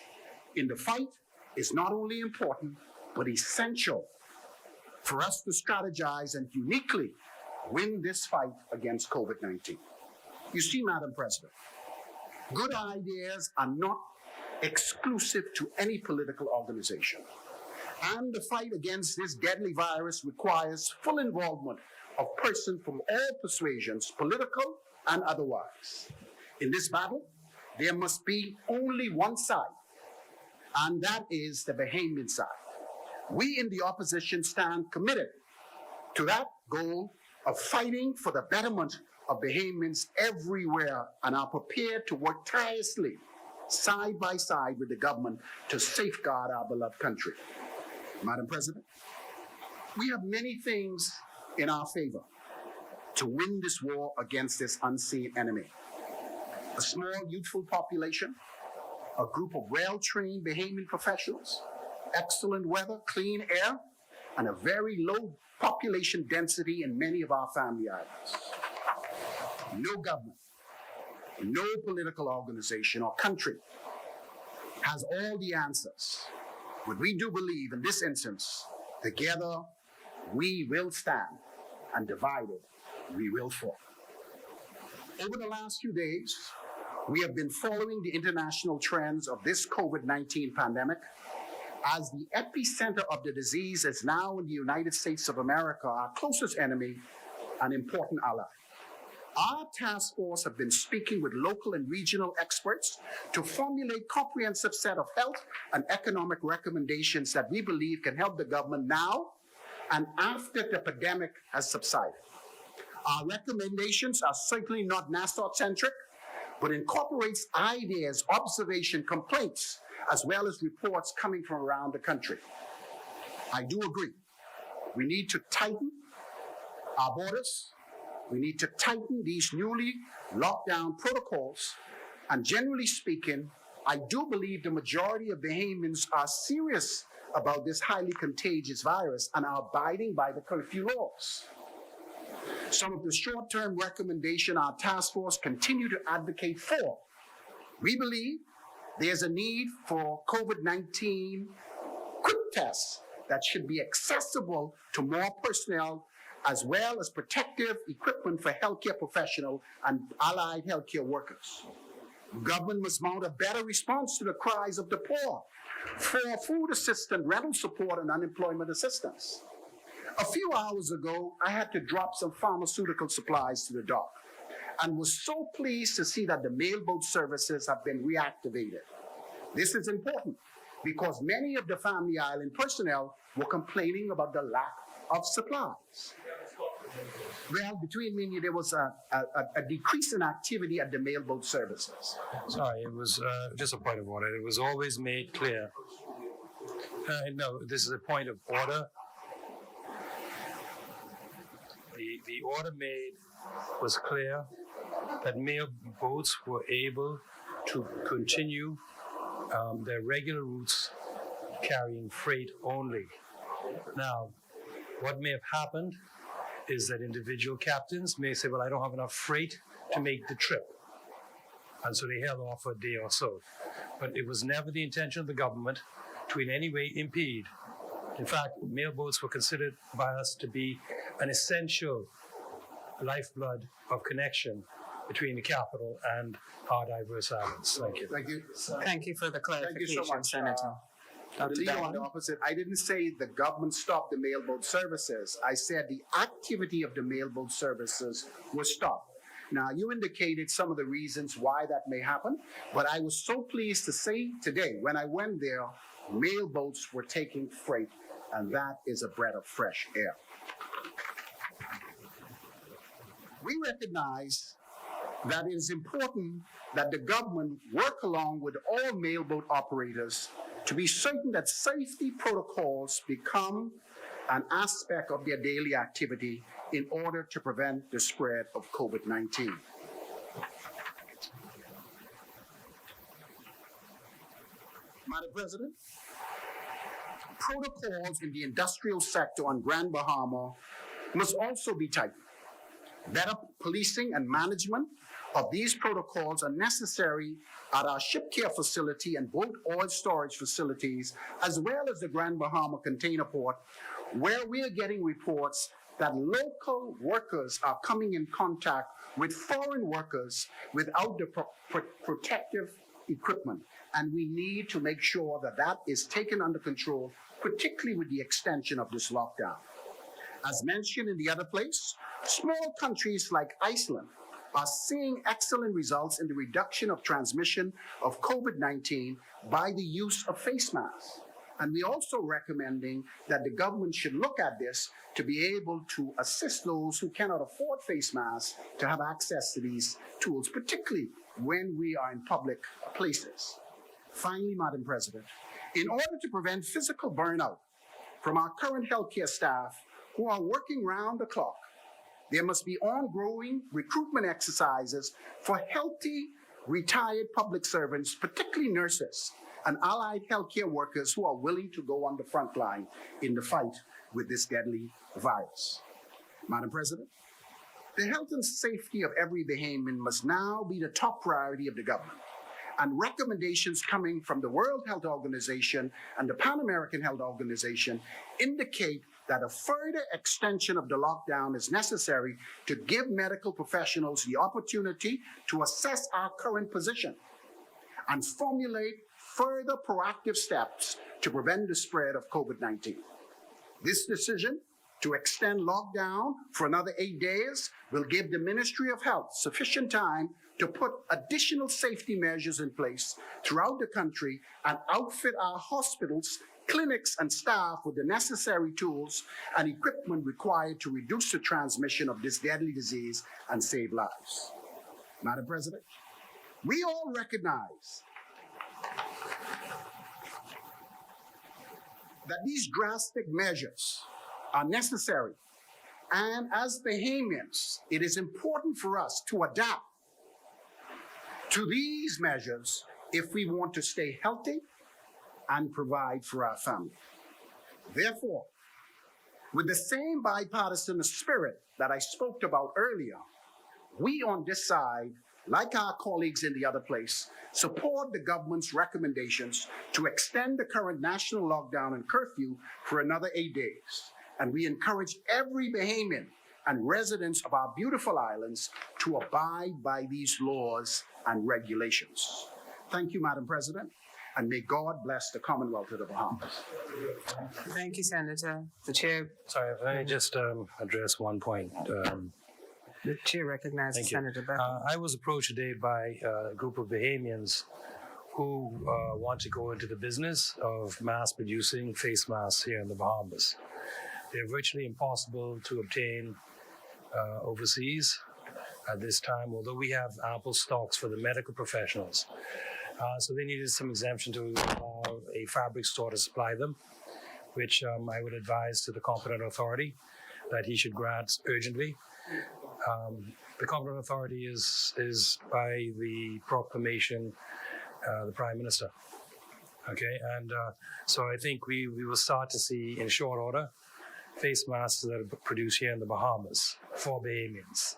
in the fight is not only important, but essential for us to strategize and uniquely win this fight against COVID-19. You see, Madam President, good ideas are not exclusive to any political organization. And the fight against this deadly virus requires full involvement of persons from all persuasions, political and otherwise. In this battle, there must be only one side, and that is the Bahamian side. We in the opposition stand committed to that goal of fighting for the betterment of Bahamians everywhere and are prepared to work tirelessly, side by side with the government to safeguard our beloved country. Madam President, we have many things in our favor to win this war against this unseen enemy. A small, youthful population, a group of well-trained Bahamian professionals, excellent weather, clean air, and a very low population density in many of our family islands. No government, no political organization or country has all the answers. But we do believe in this instance, together we will stand, and divided we will fall. Over the last few days, we have been following the international trends of this COVID-19 pandemic, as the epicenter of the disease is now in the United States of America, our closest enemy and important ally. Our task force have been speaking with local and regional experts to formulate a comprehensive set of health and economic recommendations that we believe can help the government now and after the pandemic has subsided. Our recommendations are certainly not Nassau-centric, but incorporates ideas, observation, complaints, as well as reports coming from around the country. I do agree. We need to tighten our borders. We need to tighten these newly locked down protocols. And generally speaking, I do believe the majority of Bahamians are serious about this highly contagious virus and are abiding by the curfew laws. Some of the short-term recommendations our task force continue to advocate for. We believe there's a need for COVID-19 quick tests that should be accessible to more personnel, as well as protective equipment for healthcare professionals and allied healthcare workers. Government must mount a better response to the cries of the poor for food assistance, rental support, and unemployment assistance. A few hours ago, I had to drop some pharmaceutical supplies to the dock and was so pleased to see that the mailboat services have been reactivated. This is important because many of the Family Island personnel were complaining about the lack of supplies. Well, between me and you, there was a decrease in activity at the mailboat services. Sorry, it was just a point of order. It was always made clear. No, this is a point of order. The order made was clear that mail boats were able to continue their regular routes carrying freight only. Now, what may have happened is that individual captains may say, well, I don't have enough freight to make the trip. And so they held off for a day or so. But it was never the intention of the government to in any way impede. In fact, mail boats were considered by us to be an essential lifeblood of connection between the capital and our diverse islands. Thank you. Thank you. Thank you for the Thank you so clarification, much, Senator. The leader on the opposite, I didn't say the government stopped the mailboat services. I said the activity of the mailboat services was stopped. Now, you indicated some of the reasons why that may happen, but I was so pleased to say today, when I went there, mailboats were taking freight, and that is a breath of fresh air. We recognize that it is important that the government work along with all mailboat operators to be certain that safety protocols become an aspect of their daily activity in order to prevent the spread of COVID-19. Madam President, protocols in the industrial sector on Grand Bahama must also be tightened. Better policing and management of these protocols are necessary at our ship care facility and boat oil storage facilities, as well as the Grand Bahama Container Port, where we are getting reports that local workers are coming in contact with foreign workers without the protective equipment. And we need to make sure that that is taken under control, particularly with the extension of this lockdown. As mentioned in the other place, small countries like Iceland are seeing excellent results in the reduction of transmission of COVID-19 by the use of face masks. And we also recommending that the government should look at this to be able to assist those who cannot afford face masks to have access to these tools, particularly when we are in public places. Finally, Madam President, in order to prevent physical burnout from our current healthcare staff who are working round the clock, there must be ongoing recruitment exercises for healthy retired public servants, particularly nurses and allied healthcare workers who are willing to go on the front line in the fight with this deadly virus. Madam President, the health and safety of every Bahamian must now be the top priority of the government. And recommendations coming from the World Health Organization and the Pan American Health Organization indicate that a further extension of the lockdown is necessary to give medical professionals the opportunity to assess our current position and formulate further proactive steps to prevent the spread of COVID-19. This decision to extend lockdown for another 8 days will give the Ministry of Health sufficient time to put additional safety measures in place throughout the country and outfit our hospitals, clinics, and staff with the necessary tools and equipment required to reduce the transmission of this deadly disease and save lives. Madam President, we all recognize that these drastic measures are necessary, and as Bahamians, it is important for us to adapt to these measures if we want to stay healthy and provide for our family. Therefore, with the same bipartisan spirit that I spoke about earlier, we on this side, like our colleagues in the other place, support the government's recommendations to extend the current national lockdown and curfew for another 8 days. And we encourage every Bahamian and residents of our beautiful islands to abide by these laws and regulations. Thank you, Madam President, and may God bless the Commonwealth of the Bahamas. Thank you, Senator. The chair Sorry, let me just address one point. recognizes Thank you. Senator Beck. I was approached today by a group of Bahamians who want to go into the business of mass producing face masks here in the Bahamas. They're virtually impossible to obtain overseas at this time, although we have ample stocks for the medical professionals. So they needed some exemption to allow a fabric store to supply them, which I would advise to the competent authority that he should grant urgently. The competent authority is by the proclamation, the Prime Minister. Okay, and so I think we will start to see in short order face masks that are produced here in the Bahamas for Bahamians.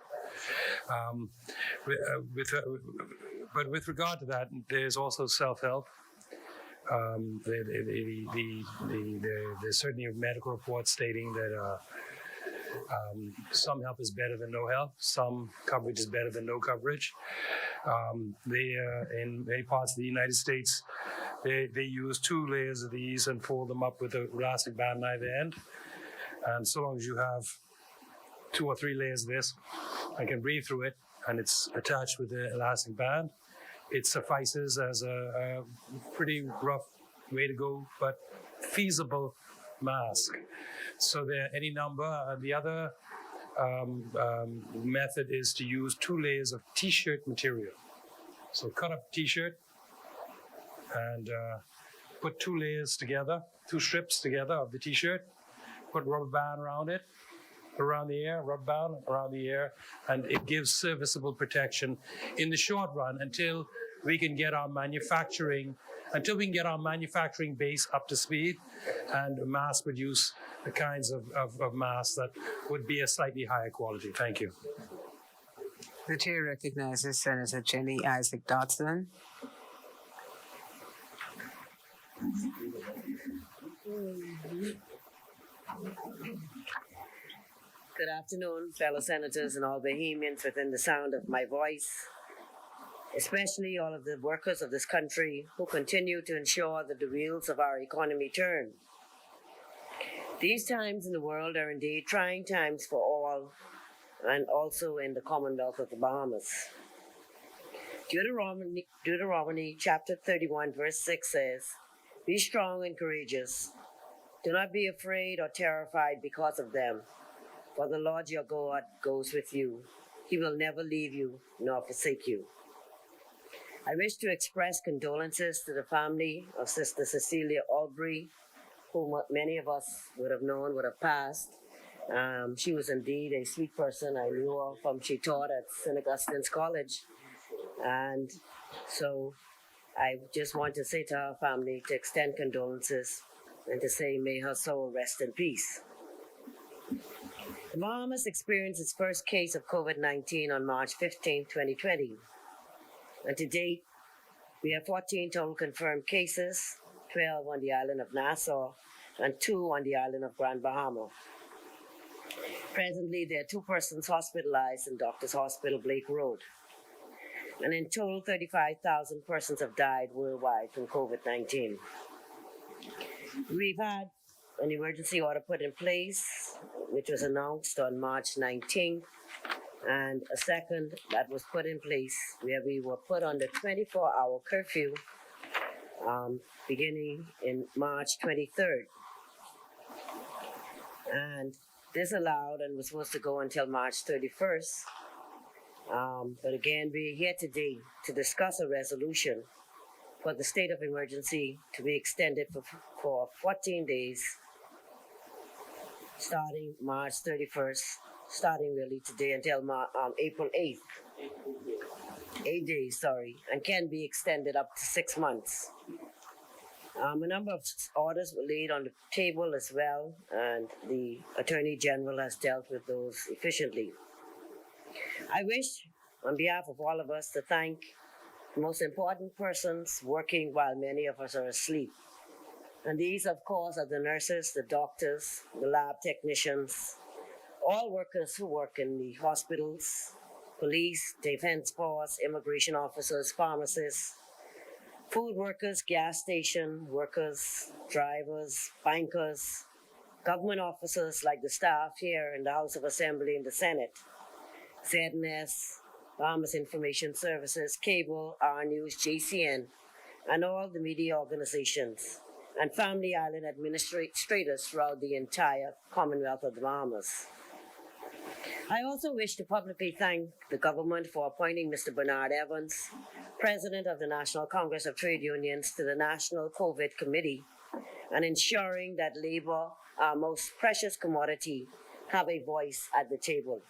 But with regard to that, there's also self-help. There's certainly medical reports stating that some help is better than no help. Some coverage is better than no coverage. In many parts of the United States, they use 2 layers of these and fold them up with an elastic band on either end. And so long as you have 2 or 3 layers of this and can breathe through it, and it's attached with the elastic band, it suffices as a pretty rough way to go, but feasible mask. So there are any number. The other method is to use 2 layers of t-shirt material. So cut up t-shirt and put 2 layers together, 2 strips together of the t-shirt, put rubber band around it, around the ear, rubber band around the ear, and it gives serviceable protection in the short run until we can get our manufacturing base up to speed and mass produce the kinds of masks that would be a slightly higher quality. Thank you. The chair recognizes Senator Jenny Isaac Dodson. Good afternoon, fellow senators and all Bahamians within the sound of my voice, especially all of the workers of this country who continue to ensure that the wheels of our economy turn. These times in the world are indeed trying times for all, and also in the Commonwealth of the Bahamas. Deuteronomy chapter 31, verse 6 says, Be strong and courageous. Do not be afraid or terrified because of them, for the Lord your God goes with you. He will never leave you nor forsake you. I wish to express condolences to the family of Sister Cecilia Aubrey, whom many of us would have known would have passed. She was indeed a sweet person. I knew her from she taught at St. Augustine's College. And so I just want to say to her family to extend condolences and to say may her soul rest in peace. The Bahamas experienced its first case of COVID-19 on March 15, 2020. And to date, we have 14 total confirmed cases, 12 on the island of Nassau and 2 on the island of Grand Bahama. Presently, there are 2 persons hospitalized in Doctors Hospital, Blake Road. And in total, 35,000 persons have died worldwide from COVID-19. We've had an emergency order put in place, which was announced on March 19th, and a second that was put in place where we were put on the 24-hour curfew beginning in March 23rd. And this allowed and was supposed to go until March 31st. But again, we're here today to discuss a resolution for the state of emergency to be extended for 14 days, starting March 31st, starting really today until April 8th. 8 days, and can be extended up to 6 months. A number of orders were laid on the table as well, and the Attorney General has dealt with those efficiently. I wish, on behalf of all of us, to thank the most important persons working while many of us are asleep. And these, of course, are the nurses, the doctors, the lab technicians, all workers who work in the hospitals, police, defense force, immigration officers, pharmacists, food workers, gas station workers, drivers, bankers, government officers like the staff here in the House of Assembly and the Senate, ZNS, Bahamas Information Services, Cable, R News, JCN, and all the media organizations, and Family Island administrators throughout the entire Commonwealth of the Bahamas. I also wish to publicly thank the government for appointing Mr. Bernard Evans, President of the National Congress of Trade Unions, to the National COVID Committee, and ensuring that labor, our most precious commodity, have a voice at the table.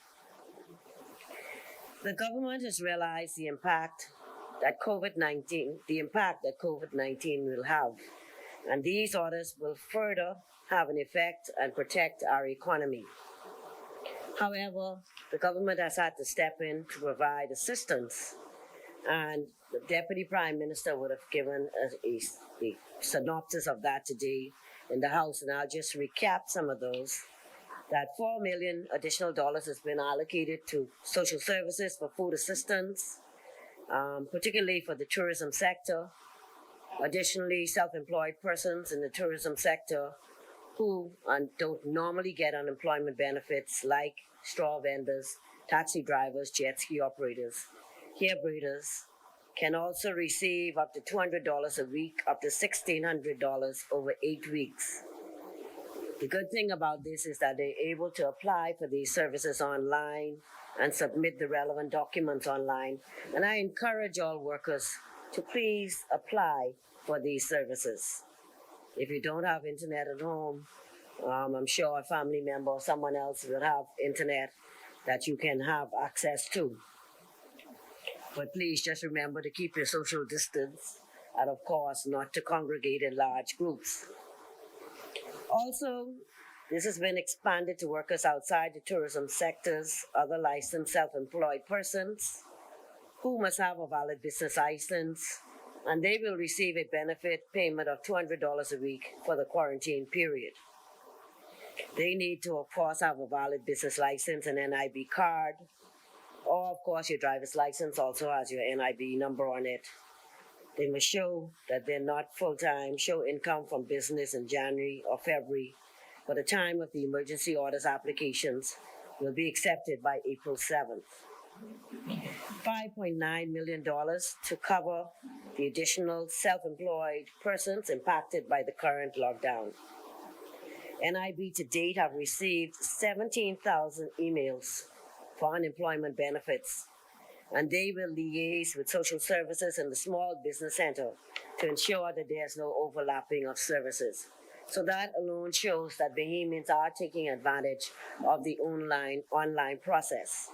The government has realized the impact that COVID-19 will have, and these orders will further have an effect and protect our economy. However, the government has had to step in to provide assistance, and the Deputy Prime Minister would have given a synopsis of that today in the House, and I'll just recap some of those. That $4 million additional has been allocated to social services for food assistance, particularly for the tourism sector. Additionally, self-employed persons in the tourism sector who don't normally get unemployment benefits, like straw vendors, taxi drivers, jet ski operators, hair braiders, can also receive up to $200 a week, up to $1,600 over 8 weeks. The good thing about this is that they're able to apply for these services online and submit the relevant documents online. And I encourage all workers to please apply for these services. If you don't have internet at home, I'm sure a family member or someone else will have internet that you can have access to. But please just remember to keep your social distance and, of course, not to congregate in large groups. Also, this has been expanded to workers outside the tourism sectors, other licensed self-employed persons who must have a valid business license, and they will receive a benefit payment of $200 a week for the quarantine period. They need to, of course, have a valid business license, an NIB card, or, of course, your driver's license also has your NIB number on it. They must show that they're not full-time, show income from business in January or February, but the time of the emergency orders applications will be accepted by April 7th. $5.9 million to cover the additional self-employed persons impacted by the current lockdown. NIB to date have received 17,000 emails for unemployment benefits, and they will liaise with social services and the Small Business Center to ensure that there's no overlapping of services. So that alone shows that Bahamians are taking advantage of the online process.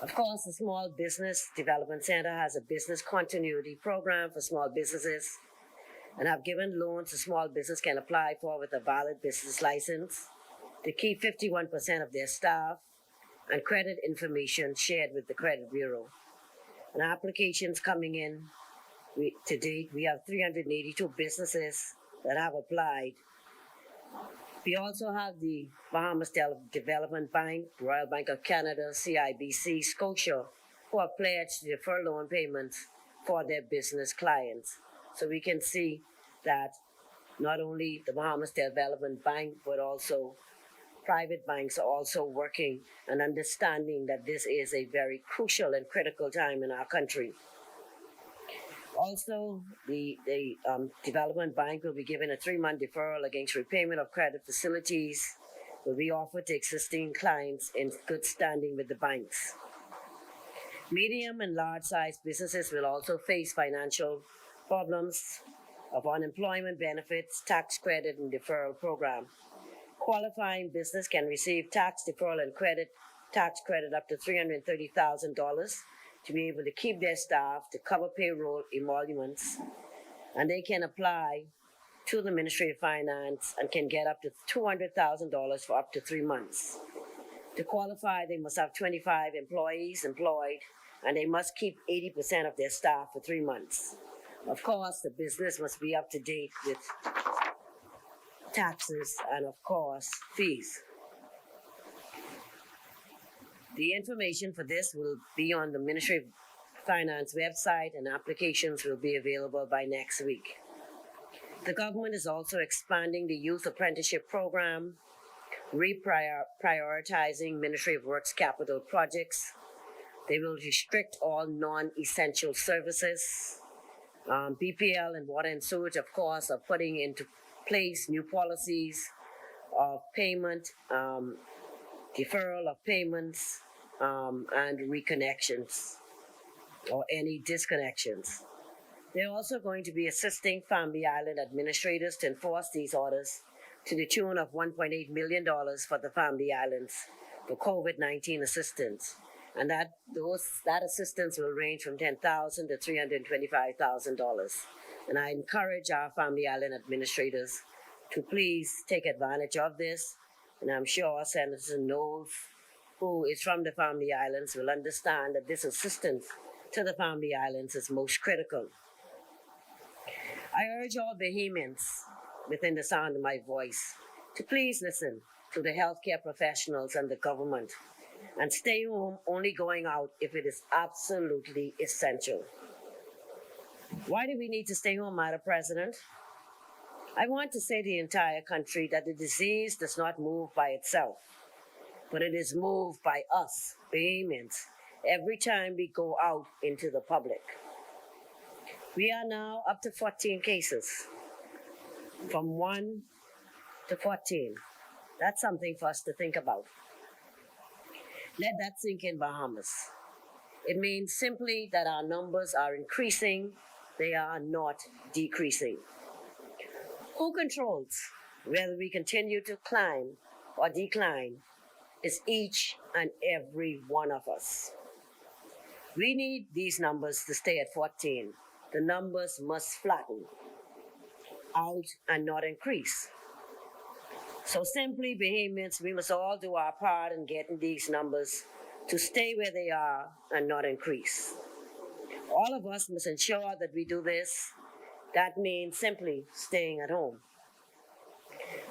Of course, the Small Business Development Center has a business continuity program for small businesses and have given loans a small business can apply for with a valid business license to keep 51% of their staff and credit information shared with the credit bureau. And applications coming in, to date, we have 382 businesses that have applied. We also have the Bahamas Development Bank, Royal Bank of Canada, CIBC, Scotia, who have pledged to defer loan payments for their business clients. So we can see that not only the Bahamas Development Bank, but also private banks are also working and understanding that this is a very crucial and critical time in our country. Also, the Development Bank will be given a 3-month deferral against repayment of credit facilities will be offered to existing clients in good standing with the banks. Medium and large-sized businesses will also face financial problems of unemployment benefits, tax credit, and deferral program. Qualifying business can receive tax deferral and tax credit up to $330,000 to be able to keep their staff, to cover payroll emoluments, and they can apply to the Ministry of Finance and can get up to $200,000 for up to 3 months. To qualify, they must have 25 employees employed, and they must keep 80% of their staff for 3 months. Of course, the business must be up to date with taxes and, of course, fees. The information for this will be on the Ministry of Finance website, and applications will be available by next week. The government is also expanding the youth apprenticeship program, prioritizing Ministry of Works capital projects. They will restrict all non-essential services. BPL and Water and Sewage, of course, are putting into place new policies of payment, deferral of payments, and reconnections or any disconnections. They're also going to be assisting Family Island administrators to enforce these orders to the tune of $1.8 million for the Family Islands for COVID-19 assistance. And that assistance will range from $10,000 to $325,000. And I encourage our Family Island administrators to please take advantage of this. And I'm sure Senator Knowles, who is from the Family Islands, will understand that this assistance to the Family Islands is most critical. I urge all Bahamians within the sound of my voice to please listen to the healthcare professionals and the government and stay home, only going out if it is absolutely essential. Why do we need to stay home, Madam President? I want to say to the entire country that the disease does not move by itself, but it is moved by us, Bahamians, every time we go out into the public. We are now up to 14 cases, from 1 to 14. That's something for us to think about. Let that sink in, Bahamas. It means simply that our numbers are increasing, they are not decreasing. Who controls whether we continue to climb or decline is each and every one of us. We need these numbers to stay at 14. The numbers must flatten out and not increase. So simply, Bahamians, we must all do our part in getting these numbers to stay where they are and not increase. All of us must ensure that we do this. That means simply staying at home.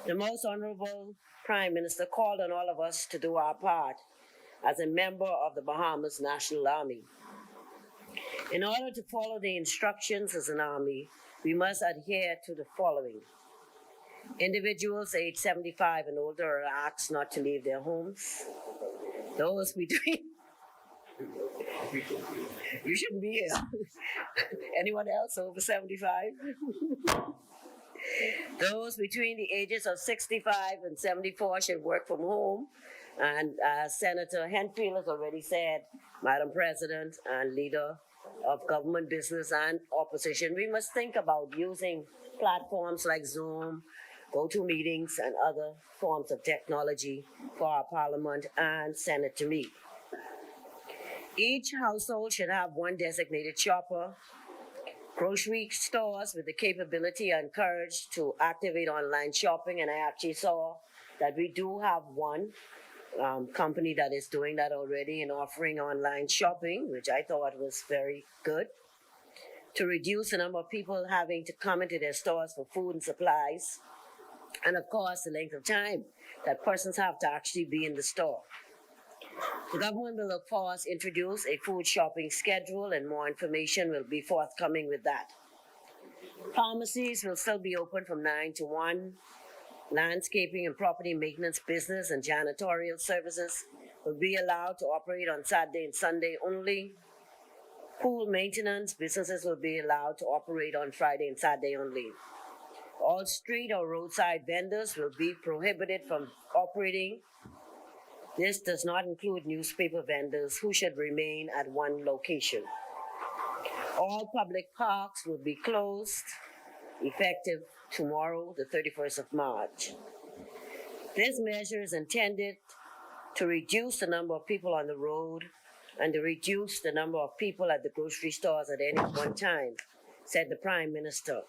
The Most Honorable Prime Minister called on all of us to do our part as a member of the Bahamas National Army. In order to follow the instructions as an army, we must adhere to the following. Individuals aged 75 and older are asked not to leave their homes. Those between You shouldn't be here. Anyone else over 75? Those between the ages of 65 and 74 should work from home. And as Senator Henfield has already said, Madam President and leader of government, business, and opposition, we must think about using platforms like Zoom, GoToMeetings, and other forms of technology for our Parliament and Senate to meet. Each household should have one designated shopper. Grocery stores with the capability are encouraged to activate online shopping, and I actually saw that we do have one company that is doing that already and offering online shopping, which I thought was very good, to reduce the number of people having to come into their stores for food and supplies, and of course the length of time that persons have to actually be in the store. The government will, of course, introduce a food shopping schedule, and more information will be forthcoming with that. Pharmacies will still be open from 9 to 1. Landscaping and property maintenance business and janitorial services will be allowed to operate on Saturday and Sunday only. Pool maintenance businesses will be allowed to operate on Friday and Saturday only. All street or roadside vendors will be prohibited from operating. This does not include newspaper vendors, who should remain at one location. All public parks will be closed, effective tomorrow, the 31st of March. This measure is intended to reduce the number of people on the road and to reduce the number of people at the grocery stores at any one time, said the Prime Minister,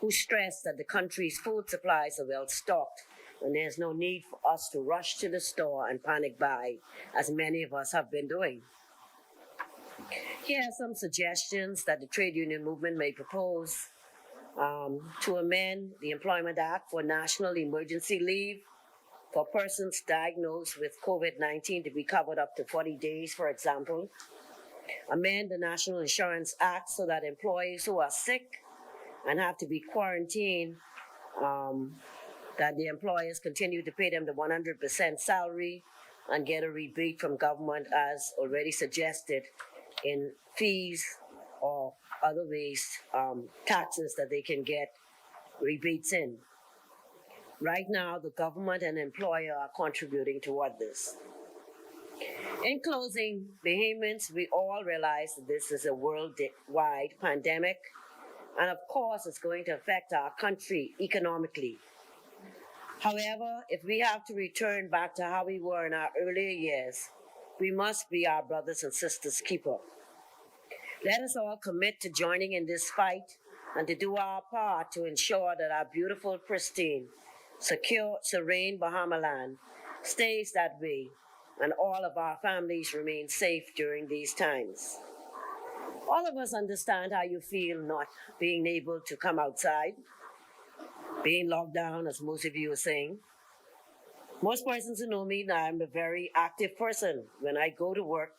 who stressed that the country's food supplies are well stocked and there's no need for us to rush to the store and panic buy, as many of us have been doing. Here are some suggestions that the trade union movement may propose to amend the Employment Act for national emergency leave for persons diagnosed with COVID-19 to be covered up to 40 days, for example. Amend the National Insurance Act so that employees who are sick and have to be quarantined, that the employers continue to pay them the 100% salary and get a rebate from government, as already suggested, in fees or other ways, taxes that they can get rebates in. Right now, the government and employer are contributing toward this. In closing, Bahamians, we all realize that this is a worldwide pandemic, and of course, it's going to affect our country economically. However, if we have to return back to how we were in our earlier years, we must be our brothers and sisters' keeper. Let us all commit to joining in this fight and to do our part to ensure that our beautiful, pristine, secure, serene Bahama land stays that way and all of our families remain safe during these times. All of us understand how you feel not being able to come outside, being locked down, as most of you are saying. Most persons who know me know I'm a very active person. When I go to work,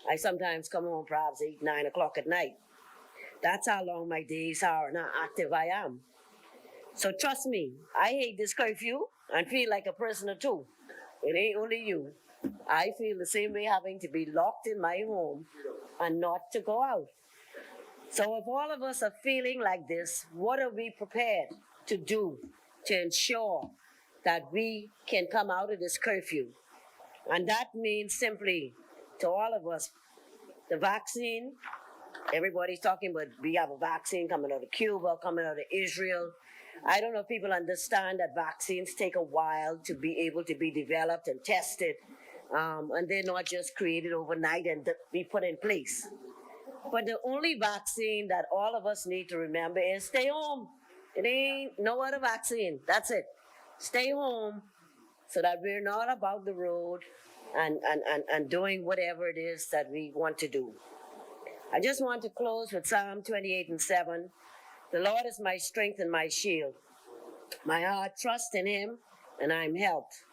I sometimes come home perhaps 8, 9 o'clock at night. That's how long my days are and how active I am. So trust me, I hate this curfew and feel like a prisoner too. It ain't only you. I feel the same way, having to be locked in my home and not to go out. So if all of us are feeling like this, what are we prepared to do to ensure that we can come out of this curfew? And that means simply, to all of us, the vaccine. Everybody's talking about we have a vaccine coming out of Cuba, coming out of Israel. I don't know if people understand that vaccines take a while to be able to be developed and tested, and they're not just created overnight and be put in place. But the only vaccine that all of us need to remember is stay home. It ain't no other vaccine. That's it. Stay home so that we're not about the road and doing whatever it is that we want to do. I just want to close with Psalm 28:7. The Lord is my strength and my shield. My heart trusts in him, and I am helped.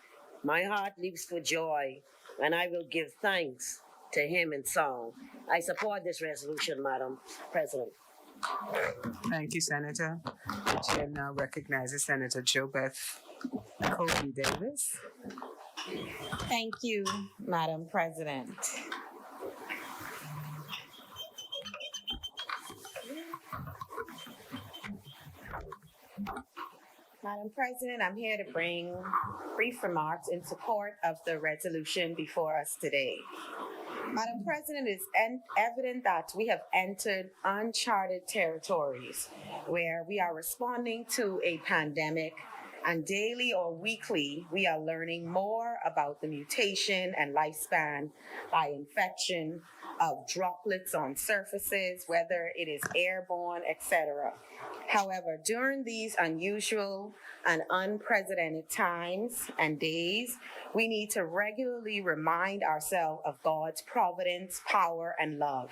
My heart leaps for joy, and I will give thanks to him in song. I support this resolution, Madam President. Thank you, Senator. The chair now recognizes Senator JoBeth Kobe Davis. Thank you, Madam President. Madam President, I'm here to bring brief remarks in support of the resolution before us today. Madam President, it is evident that we have entered uncharted territories where we are responding to a pandemic, and daily or weekly, we are learning more about the mutation and lifespan by infection of droplets on surfaces, whether it is airborne, etc. However, during these unusual and unprecedented times and days, we need to regularly remind ourselves of God's providence, power, and love.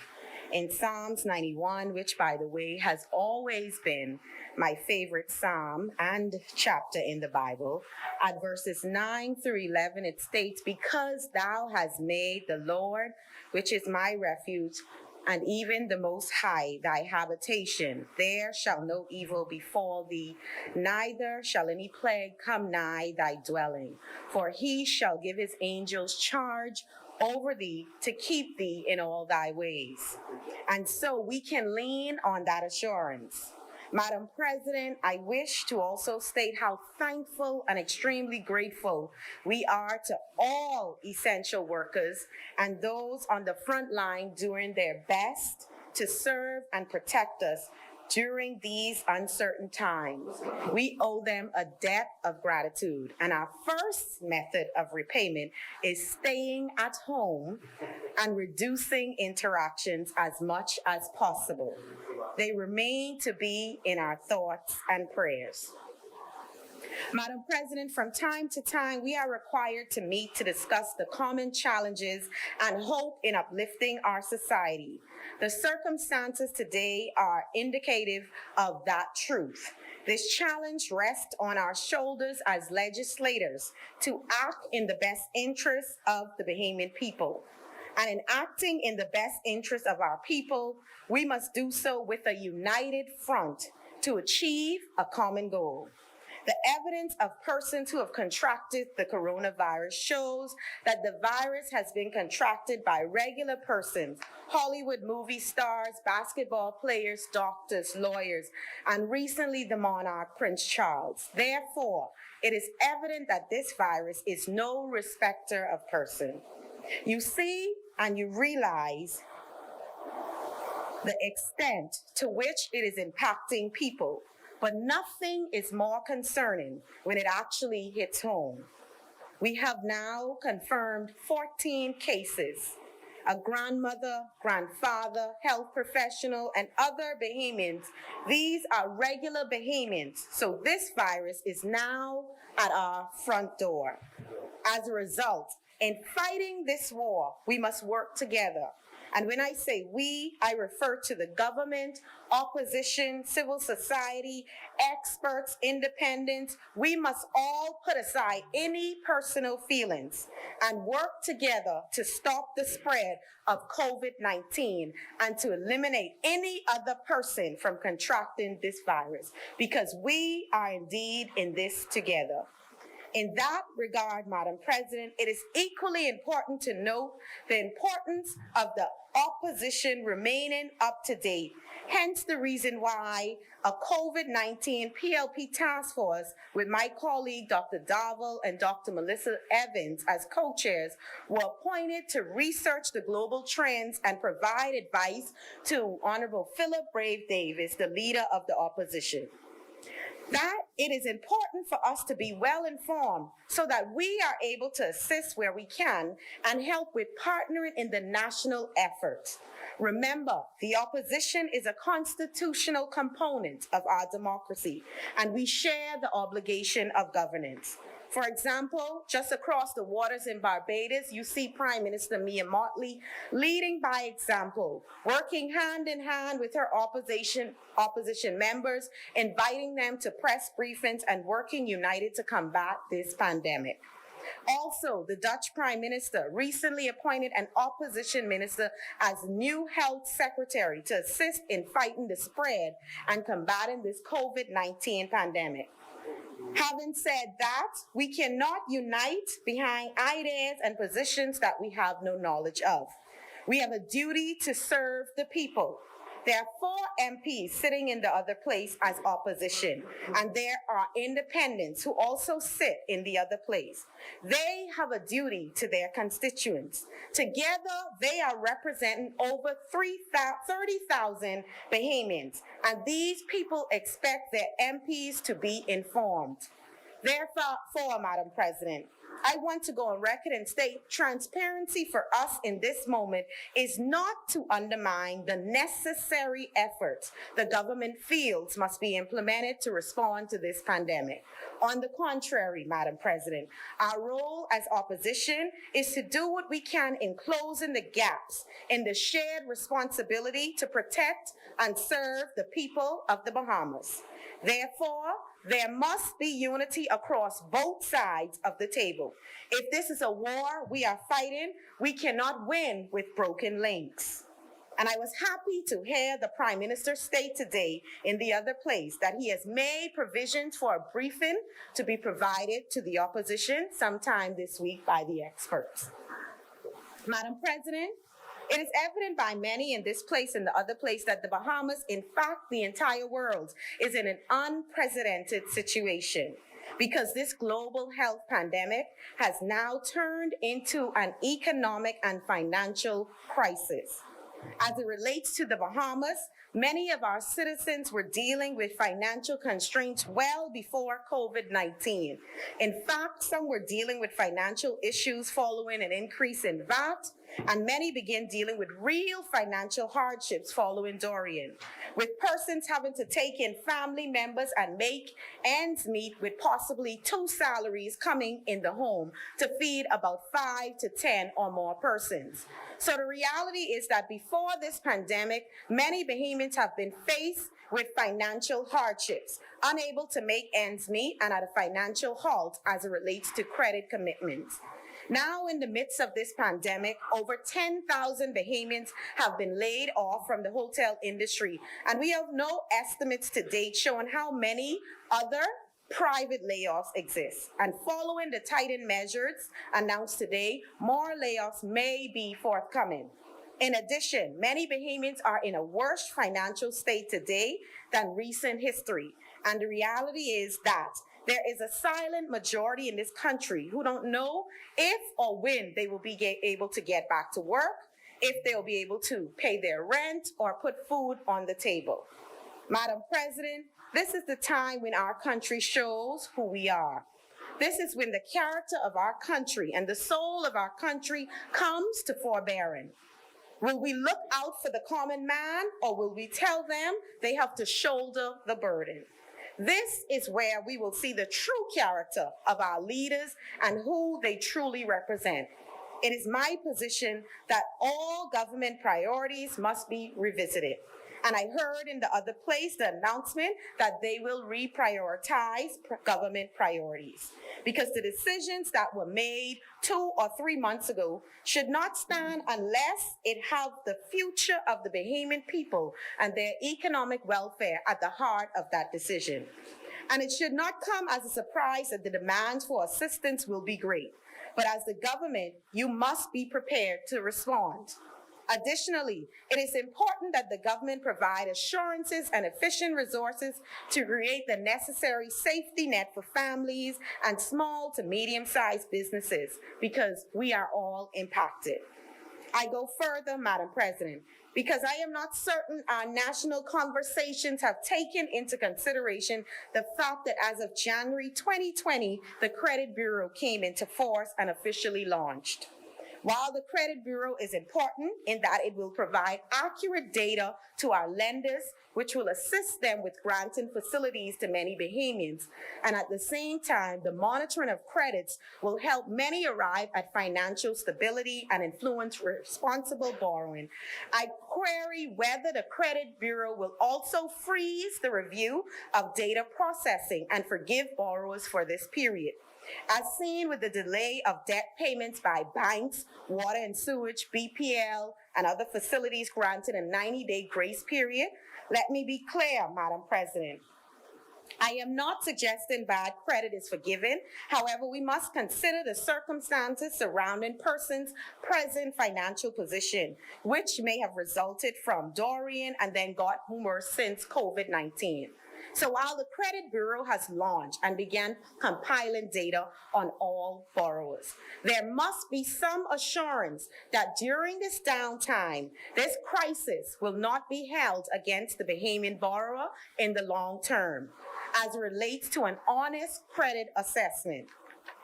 In Psalms 91, which, by the way, has always been my favorite psalm and chapter in the Bible, at verses 9 through 11, it states, "Because thou hast made the Lord, which is my refuge, and even the Most High thy habitation, there shall no evil befall thee, neither shall any plague come nigh thy dwelling. For he shall give his angels charge over thee to keep thee in all thy ways." And so we can lean on that assurance. Madam President, I wish to also state how thankful and extremely grateful we are to all essential workers and those on the front line doing their best to serve and protect us during these uncertain times. We owe them a debt of gratitude, and our first method of repayment is staying at home and reducing interactions as much as possible. They remain to be in our thoughts and prayers. Madam President, from time to time, we are required to meet to discuss the common challenges and hope in uplifting our society. The circumstances today are indicative of that truth. This challenge rests on our shoulders as legislators to act in the best interests of the Bahamian people. And in acting in the best interest of our people, we must do so with a united front to achieve a common goal. The evidence of persons who have contracted the coronavirus shows that the virus has been contracted by regular persons, Hollywood movie stars, basketball players, doctors, lawyers, and recently the monarch, Prince Charles. Therefore, it is evident that this virus is no respecter of person. You see and you realize the extent to which it is impacting people. But nothing is more concerning when it actually hits home. We have now confirmed 14 cases. A grandmother, grandfather, health professional, and other Bahamians. These are regular Bahamians, so this virus is now at our front door. As a result, in fighting this war, we must work together. And when I say we, I refer to the government, opposition, civil society, experts, independents. We must all put aside any personal feelings and work together to stop the spread of COVID-19 and to eliminate any other person from contracting this virus, because we are indeed in this together. In that regard, Madam President, it is equally important to note the importance of the opposition remaining up to date. Hence the reason why a COVID-19 PLP task force with my colleague, Dr. Darville and Dr. Melissa Evans as co-chairs were appointed to research the global trends and provide advice to Honorable Philip Brave Davis, the leader of the opposition. That it is important for us to be well informed so that we are able to assist where we can and help with partnering in the national effort. Remember, the opposition is a constitutional component of our democracy, and we share the obligation of governance. For example, just across the waters in Barbados, you see Prime Minister Mia Mottley leading by example, working hand in hand with her opposition members, inviting them to press briefings and working united to combat this pandemic. Also, the Dutch Prime Minister recently appointed an opposition minister as new health secretary to assist in fighting the spread and combating this COVID-19 pandemic. Having said that, we cannot unite behind ideas and positions that we have no knowledge of. We have a duty to serve the people. There are 4 MPs sitting in the other place as opposition, and there are independents who also sit in the other place. They have a duty to their constituents. Together, they are representing over 30,000 Bahamians, and these people expect their MPs to be informed. Therefore, Madam President, I want to go on record and state transparency for us in this moment is not to undermine the necessary efforts the government feels must be implemented to respond to this pandemic. On the contrary, Madam President, our role as opposition is to do what we can in closing the gaps in the shared responsibility to protect and serve the people of the Bahamas. Therefore, there must be unity across both sides of the table. If this is a war we are fighting, we cannot win with broken links. And I was happy to hear the Prime Minister state today in the other place that he has made provisions for a briefing to be provided to the opposition sometime this week by the experts. Madam President, it is evident by many in this place and the other place that the Bahamas, in fact, the entire world, is in an unprecedented situation because this global health pandemic has now turned into an economic and financial crisis. As it relates to the Bahamas, many of our citizens were dealing with financial constraints well before COVID-19. In fact, some were dealing with financial issues following an increase in VAT, and many began dealing with real financial hardships following Dorian, with persons having to take in family members and make ends meet with possibly 2 salaries coming in the home to feed about 5 to 10 or more persons. So the reality is that before this pandemic, many Bahamians have been faced with financial hardships, unable to make ends meet and at a financial halt as it relates to credit commitments. Now, in the midst of this pandemic, over 10,000 Bahamians have been laid off from the hotel industry, and we have no estimates to date showing how many other private layoffs exist. And following the tightened measures announced today, more layoffs may be forthcoming. In addition, many Bahamians are in a worse financial state today than recent history, and the reality is that there is a silent majority in this country who don't know if or when they will be able to get back to work, if they'll be able to pay their rent or put food on the table. Madam President, this is the time when our country shows who we are. This is when the character of our country and the soul of our country comes to forbearing. Will we look out for the common man, or will we tell them they have to shoulder the burden? This is where we will see the true character of our leaders and who they truly represent. It is my position that all government priorities must be revisited. And I heard in the other place the announcement that they will reprioritize government priorities, because the decisions that were made 2 or 3 months ago should not stand unless it have the future of the Bahamian people and their economic welfare at the heart of that decision. And it should not come as a surprise that the demands for assistance will be great. But as the government, you must be prepared to respond. Additionally, it is important that the government provide assurances and efficient resources to create the necessary safety net for families and small to medium-sized businesses, because we are all impacted. I go further, Madam President, because I am not certain our national conversations have taken into consideration the fact that as of January 2020, the Credit Bureau came into force and officially launched. While the Credit Bureau is important in that it will provide accurate data to our lenders, which will assist them with granting facilities to many Bahamians, and at the same time, the monitoring of credits will help many arrive at financial stability and influence responsible borrowing. I query whether the Credit Bureau will also freeze the review of data processing and forgive borrowers for this period. As seen with the delay of debt payments by banks, water and sewage, BPL, and other facilities granted a 90-day grace period, let me be clear, Madam President. I am not suggesting bad credit is forgiven. However, we must consider the circumstances surrounding persons' present financial position, which may have resulted from Dorian and then got worse since COVID-19. So while the Credit Bureau has launched and began compiling data on all borrowers, there must be some assurance that during this downtime, this crisis will not be held against the Bahamian borrower in the long term, as it relates to an honest credit assessment.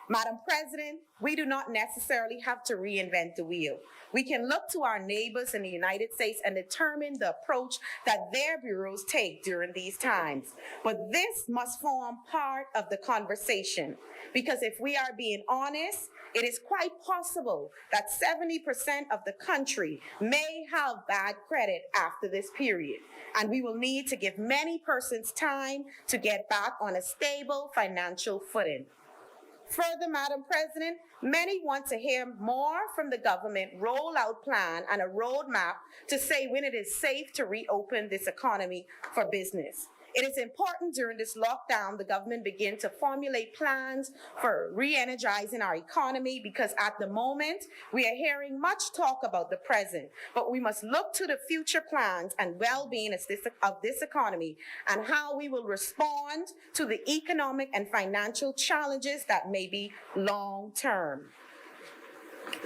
Madam President, we do not necessarily have to reinvent the wheel. We can look to our neighbors in the United States and determine the approach that their bureaus take during these times. But this must form part of the conversation, because if we are being honest, it is quite possible that 70% of the country may have bad credit after this period, and we will need to give many persons time to get back on a stable financial footing. Further, Madam President, many want to hear more from the government rollout plan and a roadmap to say when it is safe to reopen this economy for business. It is important during this lockdown the government begin to formulate plans for re-energizing our economy, because at the moment we are hearing much talk about the present, but we must look to the future plans and well-being of this economy and how we will respond to the economic and financial challenges that may be long-term.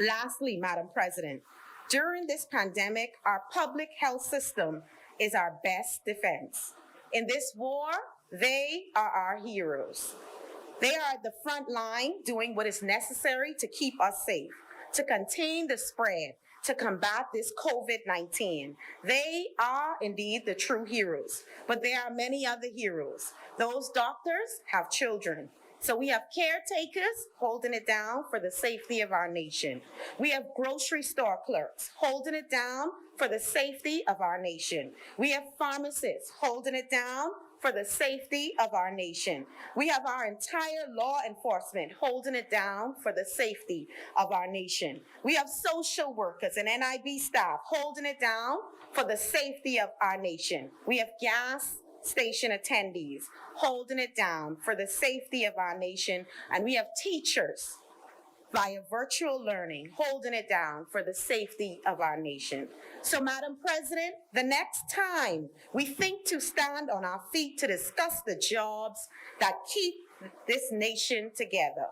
Lastly, Madam President, during this pandemic, our public health system is our best defense. In this war, they are our heroes. They are at the front line doing what is necessary to keep us safe, to contain the spread, to combat this COVID-19. They are indeed the true heroes, but there are many other heroes. Those doctors have children. So we have caretakers holding it down for the safety of our nation. We have grocery store clerks holding it down for the safety of our nation. We have pharmacists holding it down for the safety of our nation. We have our entire law enforcement holding it down for the safety of our nation. We have social workers and NIB staff holding it down for the safety of our nation. We have gas station attendees holding it down for the safety of our nation. And we have teachers via virtual learning holding it down for the safety of our nation. So, Madam President, the next time we think to stand on our feet to discuss the jobs that keep this nation together,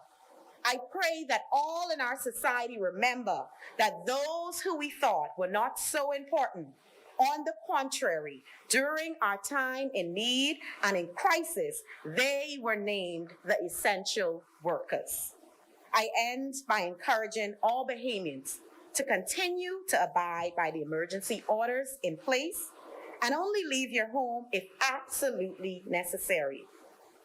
I pray that all in our society remember that those who we thought were not so important, on the contrary, during our time in need and in crisis, they were named the essential workers. I end by encouraging all Bahamians to continue to abide by the emergency orders in place and only leave your home if absolutely necessary.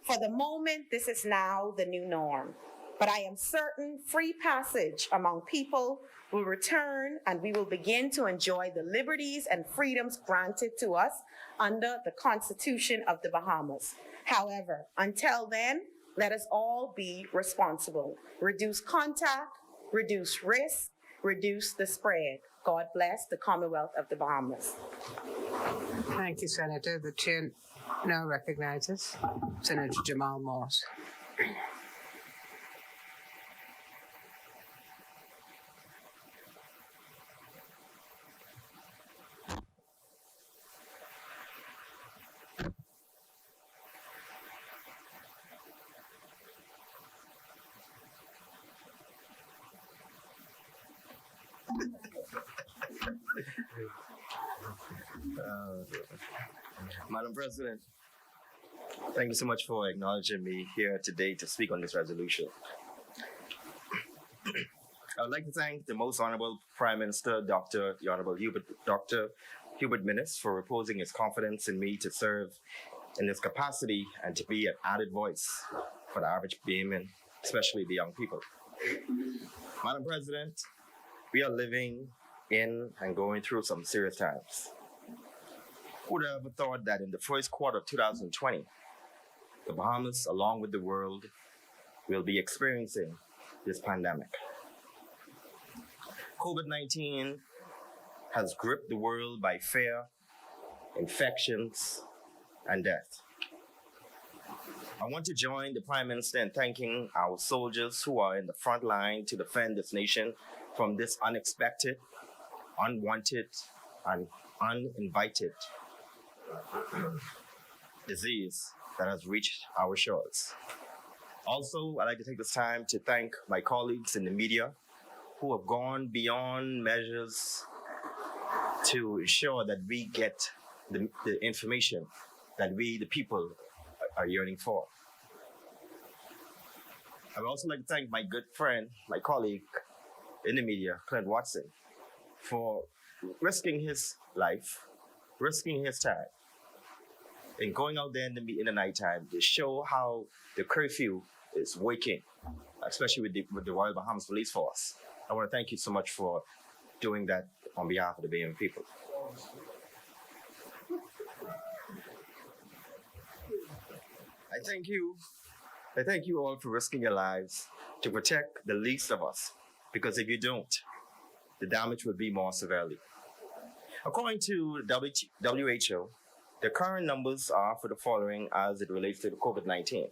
For the moment, this is now the new norm, but I am certain free passage among people will return and we will begin to enjoy the liberties and freedoms granted to us under the Constitution of the Bahamas. However, until then, let us all be responsible. Reduce contact, reduce risk, reduce the spread. God bless the Commonwealth of the Bahamas. Thank you, Senator. The chair now recognizes Senator Jamal Morse. Madam President, thank you so much for acknowledging me here today to speak on this resolution. I would like to thank the Most Honorable Prime Minister, Dr. Hubert Minnis, for reposing his confidence in me to serve in this capacity and to be an added voice for the average Bahamian, especially the young people. Madam President, we are living in and going through some serious times. Who would have ever thought that in the first quarter of 2020, the Bahamas, along with the world, will be experiencing this pandemic? COVID-19 has gripped the world by fear, infections, and death. I want to join the Prime Minister in thanking our soldiers who are in the front line to defend this nation from this unexpected, unwanted, and uninvited disease that has reached our shores. Also, I'd like to take this time to thank my colleagues in the media who have gone beyond measures to ensure that we get the information that we, the people, are yearning for. I would also like to thank my good friend, my colleague in the media, Clint Watson, for risking his life, risking his time, and going out there in the nighttime to show how the curfew is working, especially with the Royal Bahamas Police Force. I want to thank you so much for doing that on behalf of the Bahamian people. I thank you all for risking your lives to protect the least of us, because if you don't, the damage would be more severely. According to WHO, the current numbers are for the following as it relates to the COVID-19.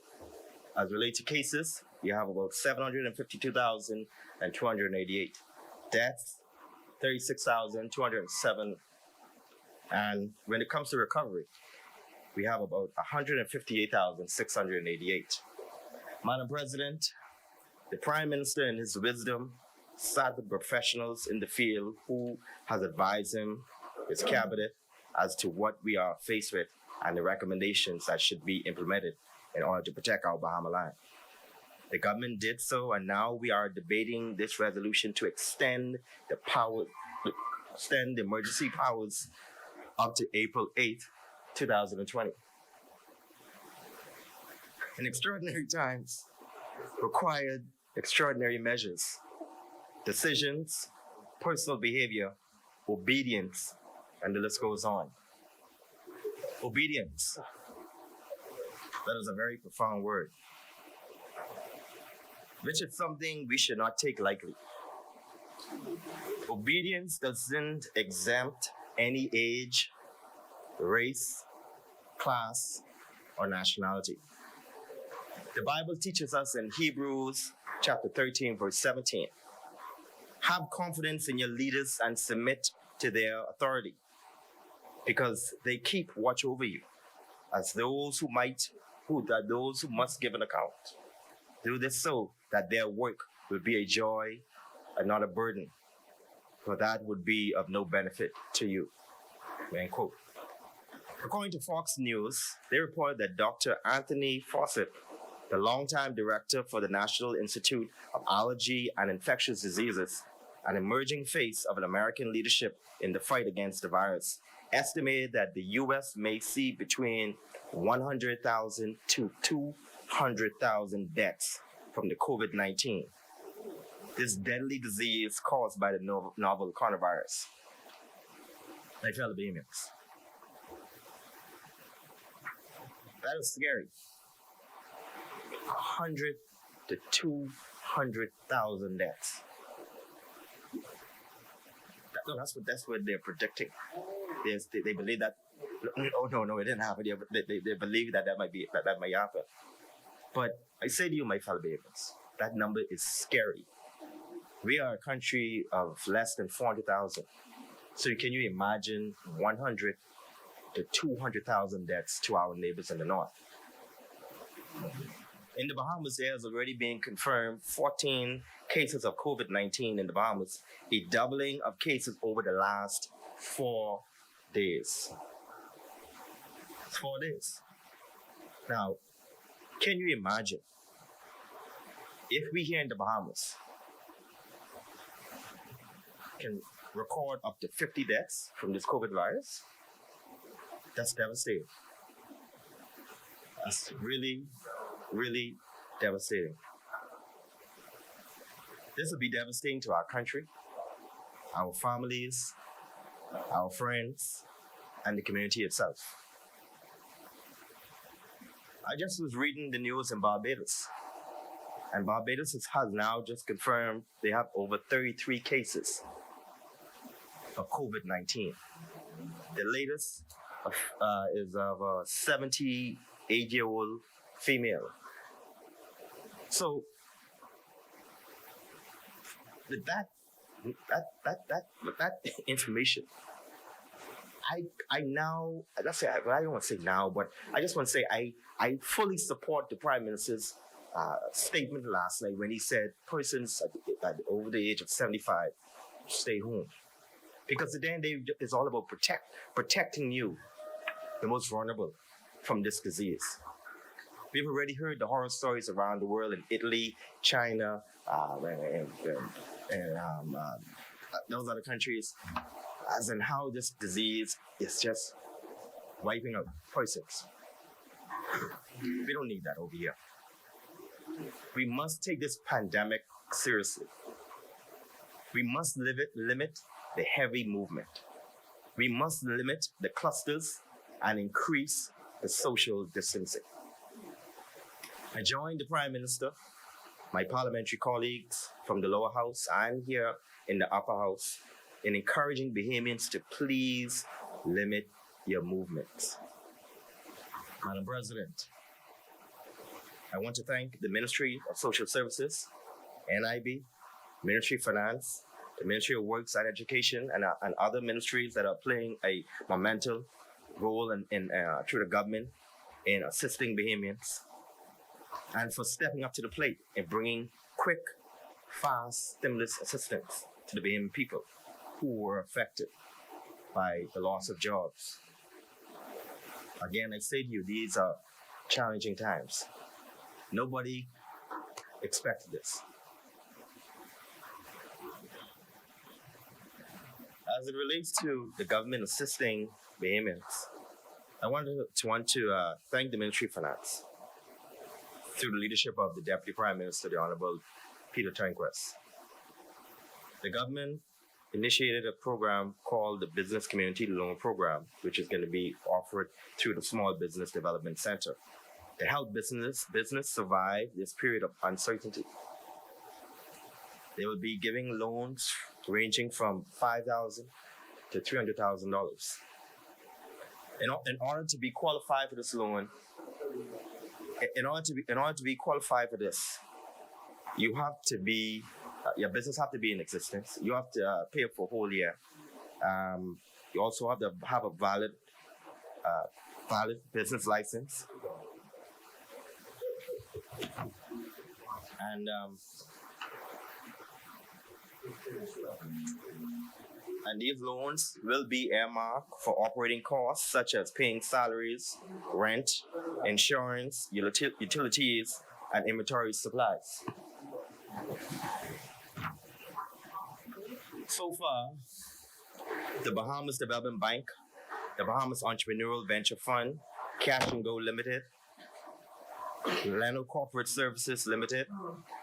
As relates to cases, you have about 752,288. Deaths, 36,207. And when it comes to recovery, we have about 158,688. Madam President, the Prime Minister in his wisdom sat with professionals in the field who has advised him, his cabinet, as to what we are faced with and the recommendations that should be implemented in order to protect our Bahama land. The government did so, and now we are debating this resolution to extend the emergency powers up to April 8th, 2020. In extraordinary times required extraordinary measures, decisions, personal behavior, obedience, and the list goes on. Obedience. That is a very profound word, which is something we should not take lightly. Obedience doesn't exempt any age, race, class, or nationality. The Bible teaches us in Hebrews chapter 13, verse 17, have confidence in your leaders and submit to their authority, because they keep watch over you as those who must give an account. Do this so that their work will be a joy and not a burden, for that would be of no benefit to you. End quote. According to Fox News, they report that Dr. Anthony Fawcett, the longtime director for the National Institute of Allergy and Infectious Diseases, an emerging face of an American leadership in the fight against the virus, estimated that the U.S. may see between 100,000 to 200,000 deaths from the COVID-19, this deadly disease caused by the novel coronavirus. My fellow Bahamians, that is scary. 100 to 200,000 deaths. That's what they're predicting. They believe that. Oh no, it didn't happen. They believe that might happen. But I say to you, my fellow Bahamians, that number is scary. We are a country of less than 400,000. So can you imagine 100 to 200,000 deaths to our neighbors in the north? In the Bahamas, there has already been confirmed 14 cases of COVID-19 in the Bahamas, a doubling of cases over the last 4 days. It's 4 days. Now, can you imagine if we here in the Bahamas can record up to 50 deaths from this COVID virus? That's devastating. That's really, really devastating. This would be devastating to our country, our families, our friends, and the community itself. I just was reading the news in Barbados, and Barbados has now just confirmed they have over 33 cases of COVID-19. The latest is of a 78-year-old female. So with that information, I now, let's say, I don't want to say now, but I just want to say I fully support the Prime Minister's statement last night when he said persons over the age of 75 stay home. Because at the end of the day, it's all about protecting you, the most vulnerable, from this disease. We've already heard the horror stories around the world in Italy, China, and those other countries, as in how this disease is just wiping out persons. We don't need that over here. We must take this pandemic seriously. We must limit the heavy movement. We must limit the clusters and increase the social distancing. I joined the Prime Minister, my parliamentary colleagues from the lower house and here in the upper house in encouraging Bahamians to please limit your movements. Madam President, I want to thank the Ministry of Social Services, NIB, Ministry of Finance, the Ministry of Works and Education, and other ministries that are playing a monumental role through the government in assisting Bahamians, and for stepping up to the plate and bringing quick, fast stimulus assistance to the Bahamian people who were affected by the loss of jobs. Again, I say to you, these are challenging times. Nobody expected this. As it relates to the government assisting Bahamians, I want to thank the Ministry of Finance through the leadership of the Deputy Prime Minister, the Honorable Peter Turnquist. The government initiated a program called the Business Community Loan Program, which is going to be offered through the Small Business Development Center to help business survive this period of uncertainty. They will be giving loans ranging from $5,000 to $300,000. In order to be qualified for this loan, in order to be qualified for this, you have to be your business have to be in existence. You have to pay for a whole year. You also have to have a valid business license, and these loans will be earmarked for operating costs such as paying salaries, rent, insurance, utilities, and inventory supplies. So far, the Bahamas Development Bank, the Bahamas Entrepreneurial Venture Fund, Cash and Go Limited, Leno Corporate Services Limited,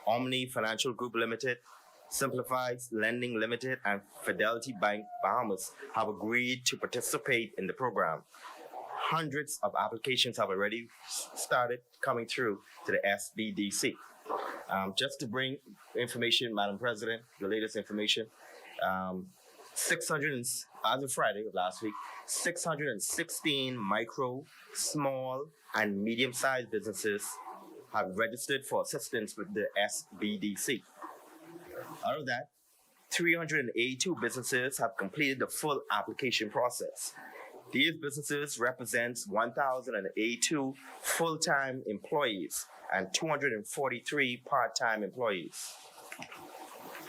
Omni Financial Group Limited, Simplified Lending Limited, and Fidelity Bank Bahamas have agreed to participate in the program. Hundreds of applications have already started coming through to the SBDC. Just to bring information, Madam President, the latest information, 600, as of Friday of last week, 616 micro, small, and medium-sized businesses have registered for assistance with the SBDC. Out of that, 382 businesses have completed the full application process. These businesses represent 1,082 full-time employees and 243 part-time employees.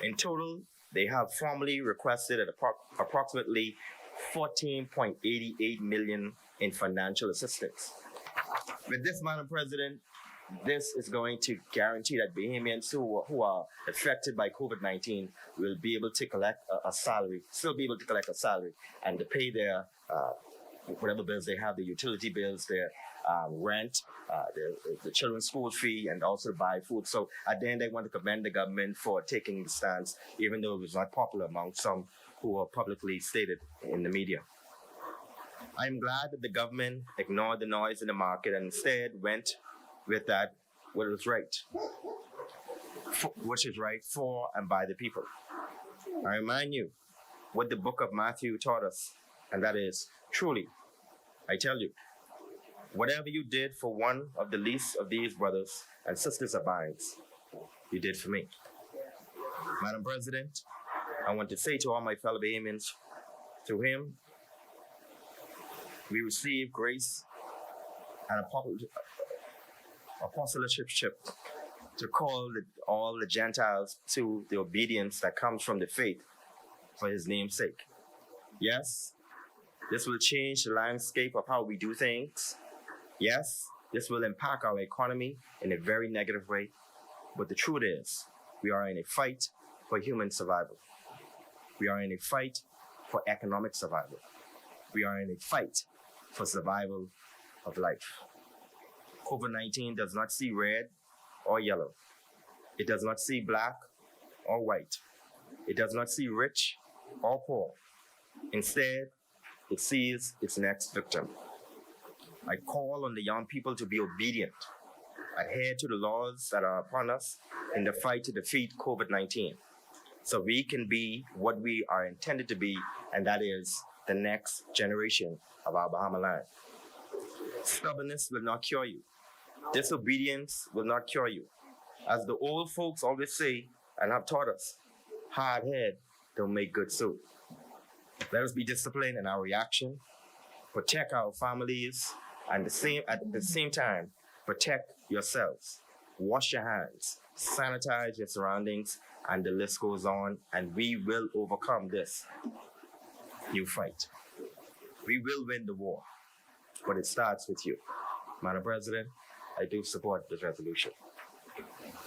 In total, they have formally requested approximately $14.88 million in financial assistance. With this, Madam President, this is going to guarantee that Bahamians who are affected by COVID-19 will be able to collect a salary, still be able to collect a salary, and to pay their whatever bills they have, the utility bills, their rent, the children's school fee, and also buy food. So at the end, I want to commend the government for taking the stance, even though it was not popular among some who were publicly stated in the media. I'm glad that the government ignored the noise in the market and instead went with what is right, which is right for and by the people. I remind you what the book of Matthew taught us, and that is, truly, I tell you, Whatever you did for one of the least of these brothers and sisters of mine, you did for me. Madam President, I want to say to all my fellow Bahamians, through him, we receive grace and apostleship to call all the Gentiles to the obedience that comes from the faith for his name's sake. Yes, this will change the landscape of how we do things. Yes, this will impact our economy in a very negative way. But the truth is, we are in a fight for human survival. We are in a fight for economic survival. We are in a fight for survival of life. COVID-19 does not see red or yellow. It does not see black or white. It does not see rich or poor. Instead, it sees its next victim. I call on the young people to be obedient, adhere to the laws that are upon us in the fight to defeat COVID-19, so we can be what we are intended to be, and that is the next generation of our Bahama land. Stubbornness will not cure you. Disobedience will not cure you. As the old folks always say and have taught us, hard head don't make good soup. Let us be disciplined in our reaction, protect our families, and at the same time, protect yourselves. Wash your hands, sanitize your surroundings, and the list goes on, and we will overcome this new fight. We will win the war, but it starts with you. Madam President, I do support this resolution.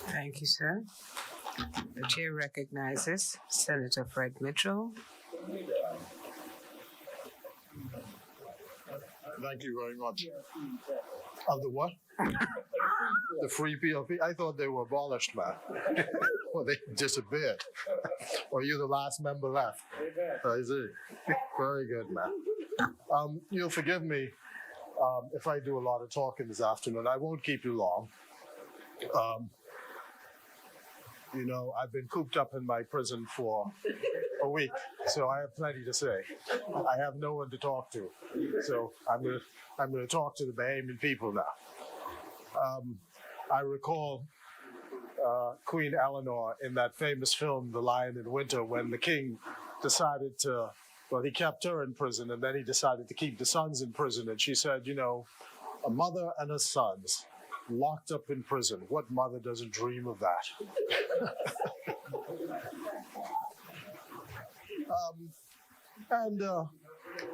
Thank you, sir. The chair recognizes Senator Fred Mitchell. Thank you very much. Of the what? The free PLP? I thought they were abolished, man. Well, they disappeared. Or you're the last member left. I see. Very good, man. You'll forgive me if I do a lot of talking this afternoon. I won't keep you long. You know, I've been cooped up in my prison for a week, so I have plenty to say. I have no one to talk to, so I'm going to talk to the Bahamian people now. I recall Queen Eleanor in that famous film, The Lion in Winter, when the king decided to, well, he kept her in prison, and then he decided to keep the sons in prison, and she said, you know, a mother and her sons locked up in prison. What mother doesn't dream of that?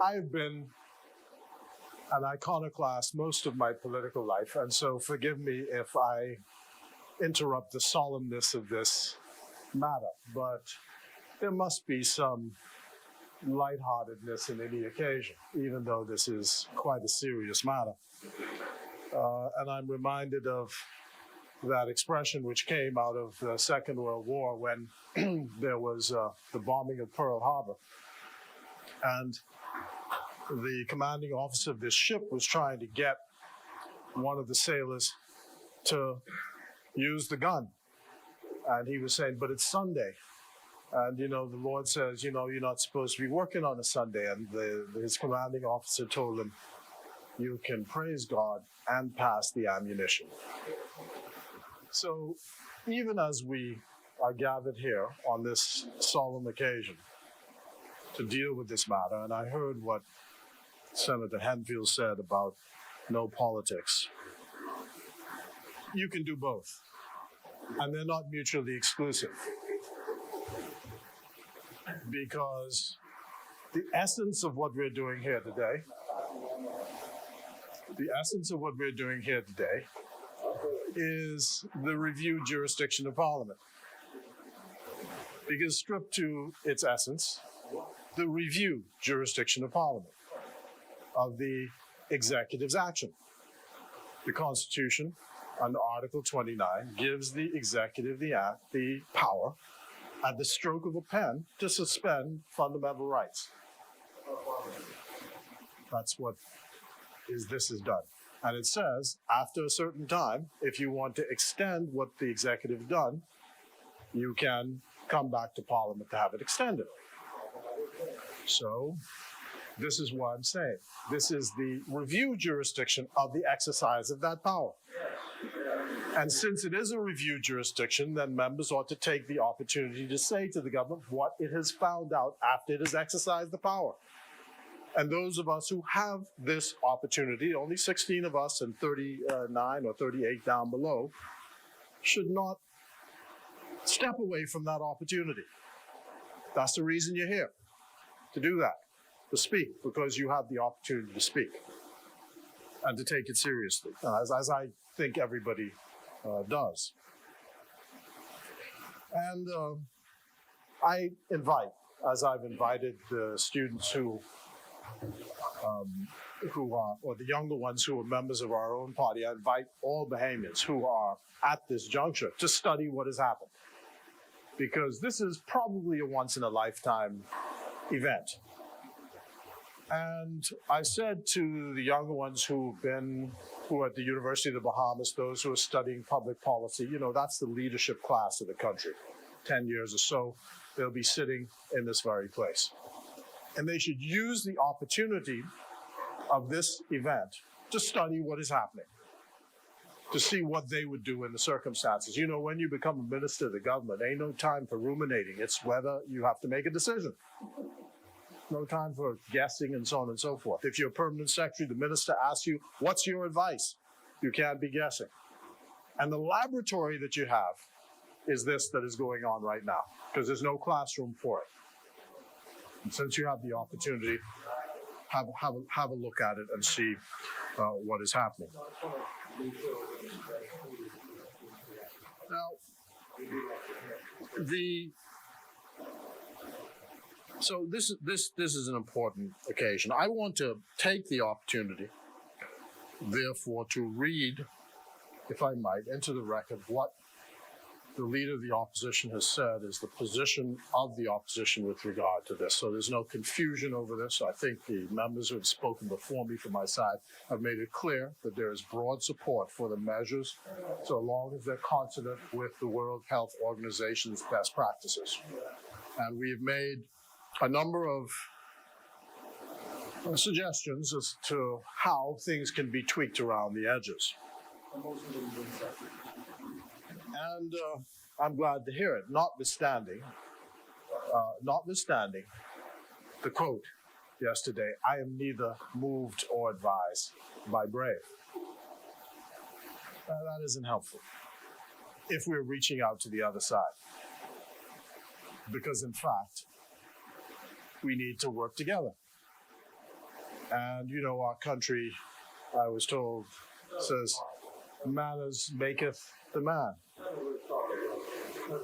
I've been an iconoclast most of my political life, and so forgive me if I interrupt the solemnness of this matter, but there must be some lightheartedness in any occasion, even though this is quite a serious matter. And I'm reminded of that expression which came out of the Second World War when there was the bombing of Pearl Harbor. And the commanding officer of this ship was trying to get one of the sailors to use the gun. And he was saying, but it's Sunday. And, you know, the Lord says, you know, you're not supposed to be working on a Sunday. And his commanding officer told him, you can praise God and pass the ammunition. So even as we are gathered here on this solemn occasion to deal with this matter, and I heard what Senator Henfield said about no politics, you can do both. And they're not mutually exclusive. Because the essence of what we're doing here today, is the review jurisdiction of Parliament. Because stripped to its essence, the review jurisdiction of Parliament, of the executive's action. The Constitution, under Article 29, gives the executive the power at the stroke of a pen to suspend fundamental rights. That's what this is done. And it says, after a certain time, if you want to extend what the executive has done, you can come back to Parliament to have it extended. So, This is what I'm saying. This is the review jurisdiction of the exercise of that power. And since it is a review jurisdiction, then members ought to take the opportunity to say to the government what it has found out after it has exercised the power. And those of us who have this opportunity, only 16 of us and 39 or 38 down below, should not step away from that opportunity. That's the reason you're here, to do that, to speak, because you have the opportunity to speak and to take it seriously, as I think everybody does. And I invite, as I've invited the students who are, or the younger ones who are members of our own party, I invite all Bahamians who are at this juncture to study what has happened. Because this is probably a once-in-a-lifetime event. And I said to the younger ones who are at the University of the Bahamas, those who are studying public policy, you know, that's the leadership class of the country. 10 years or so, they'll be sitting in this very place. And they should use the opportunity of this event to study what is happening, to see what they would do in the circumstances. You know, when you become a minister of the government, ain't no time for ruminating. It's whether you have to make a decision. No time for guessing and so on and so forth. If you're a permanent secretary, the minister asks you, what's your advice? You can't be guessing. And the laboratory that you have is this that is going on right now, because there's no classroom for it. And since you have the opportunity, have a look at it and see what is happening. Now, so this is an important occasion. I want to take the opportunity, therefore, to read, if I might, into the record what the leader of the opposition has said is the position of the opposition with regard to this. So there's no confusion over this. I think the members who have spoken before me from my side have made it clear that there is broad support for the measures, so long as they're consonant with the World Health Organization's best practices. And we've made a number of suggestions as to how things can be tweaked around the edges. And I'm glad to hear it, notwithstanding the quote yesterday, I am neither moved or advised by brave. That isn't helpful if we're reaching out to the other side. Because in fact, we need to work together. And you know, our country, I was told, says, manners maketh the man.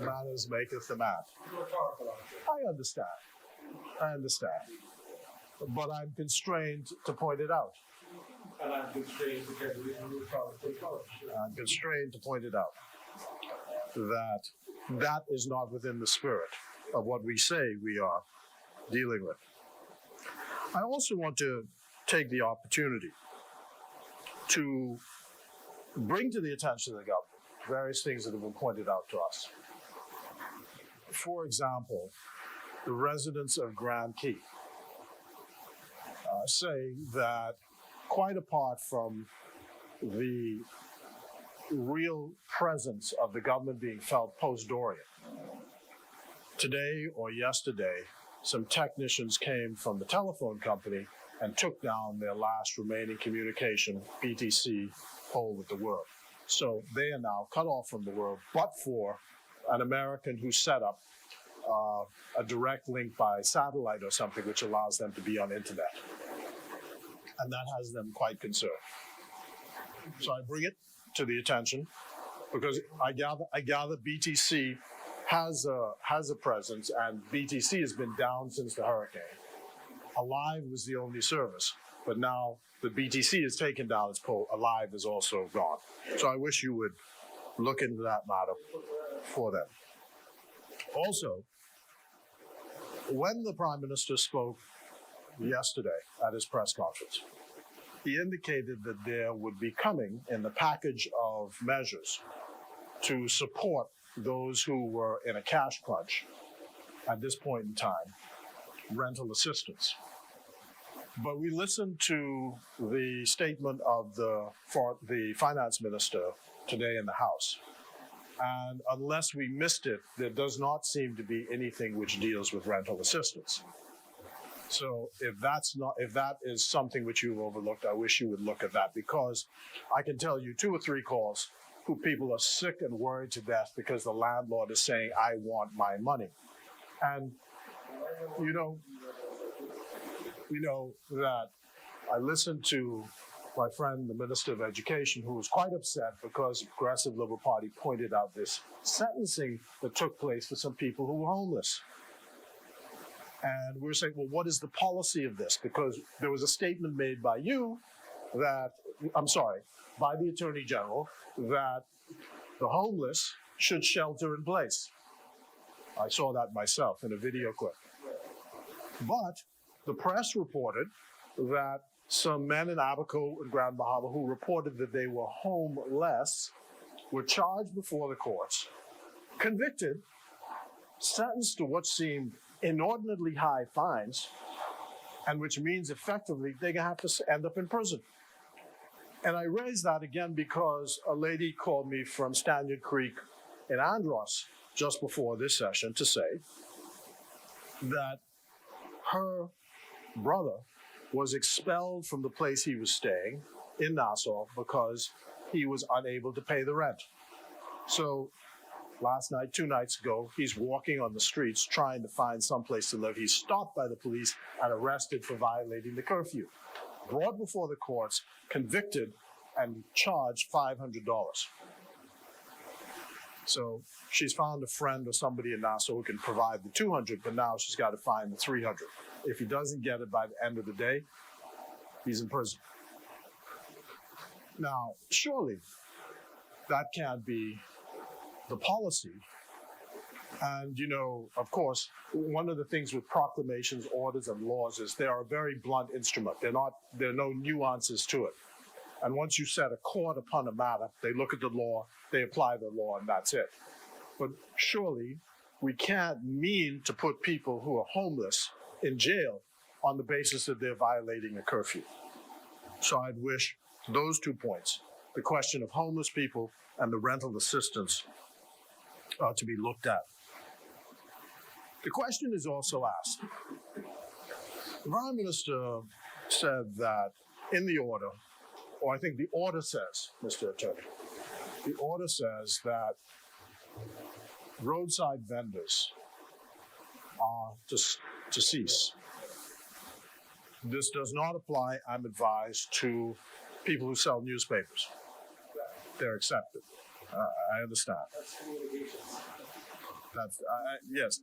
Manners maketh the man. I understand. But I'm constrained to point it out. And I'm constrained to point it out that that is not within the spirit of what we say we are dealing with. I also want to take the opportunity to bring to the attention of the government various things that have been pointed out to us. For example, the residents of Grand Key say that quite apart from the real presence of the government being felt post-Dorian, today or yesterday, some technicians came from the telephone company and took down their last remaining communication, BTC, pole with the world. So they are now cut off from the world, but for an American who set up a direct link by satellite or something which allows them to be on internet. And that has them quite concerned. So I bring it to the attention because I gather BTC has a presence, and BTC has been down since the hurricane. Alive was the only service, but now the BTC has taken down its pole. Alive is also gone. So I wish you would look into that matter for them. Also, when the Prime Minister spoke yesterday at his press conference, he indicated that there would be coming in the package of measures to support those who were in a cash crunch at this point in time, rental assistance. But we listened to the statement of the finance minister today in the House. And unless we missed it, there does not seem to be anything which deals with rental assistance. So if that is something which you've overlooked, I wish you would look at that, because I can tell you 2 or 3 calls who people are sick and worried to death because the landlord is saying, I want my money. And you know that I listened to my friend, the Minister of Education, who was quite upset because the Progressive Liberal Party pointed out this sentencing that took place for some people who were homeless. And we were saying, well, what is the policy of this? Because there was a statement made by by the Attorney General, that the homeless should shelter in place. I saw that myself in a video clip. But the press reported that some men in Abaco and Grand Bahama who reported that they were homeless were charged before the courts, convicted, sentenced to what seemed inordinately high fines, and which means effectively they're going to have to end up in prison. And I raise that again because a lady called me from Staniard Creek in Andros just before this session to say that her brother was expelled from the place he was staying in Nassau because he was unable to pay the rent. So last night, 2 nights ago, he's walking on the streets trying to find someplace to live. He's stopped by the police and arrested for violating the curfew. Brought before the courts, convicted, and charged $500. So she's found a friend or somebody in Nassau who can provide the $200, but now she's got to find the $300. If he doesn't get it by the end of the day, he's in prison. Now, surely that can't be the policy. And, of course, one of the things with proclamations, orders, and laws is they are a very blunt instrument. There are no nuances to it. And once you set a court upon a matter, they look at the law, they apply the law, and that's it. But surely we can't mean to put people who are homeless in jail on the basis that they're violating a curfew. So I'd wish those 2 points, the question of homeless people and the rental assistance, to be looked at. The question is also asked. The Prime Minister said that in the order, or I think the order says, Mr. Attorney, the order says that roadside vendors are to cease. This does not apply, I'm advised, to people who sell newspapers. They're accepted. I understand. That's yes,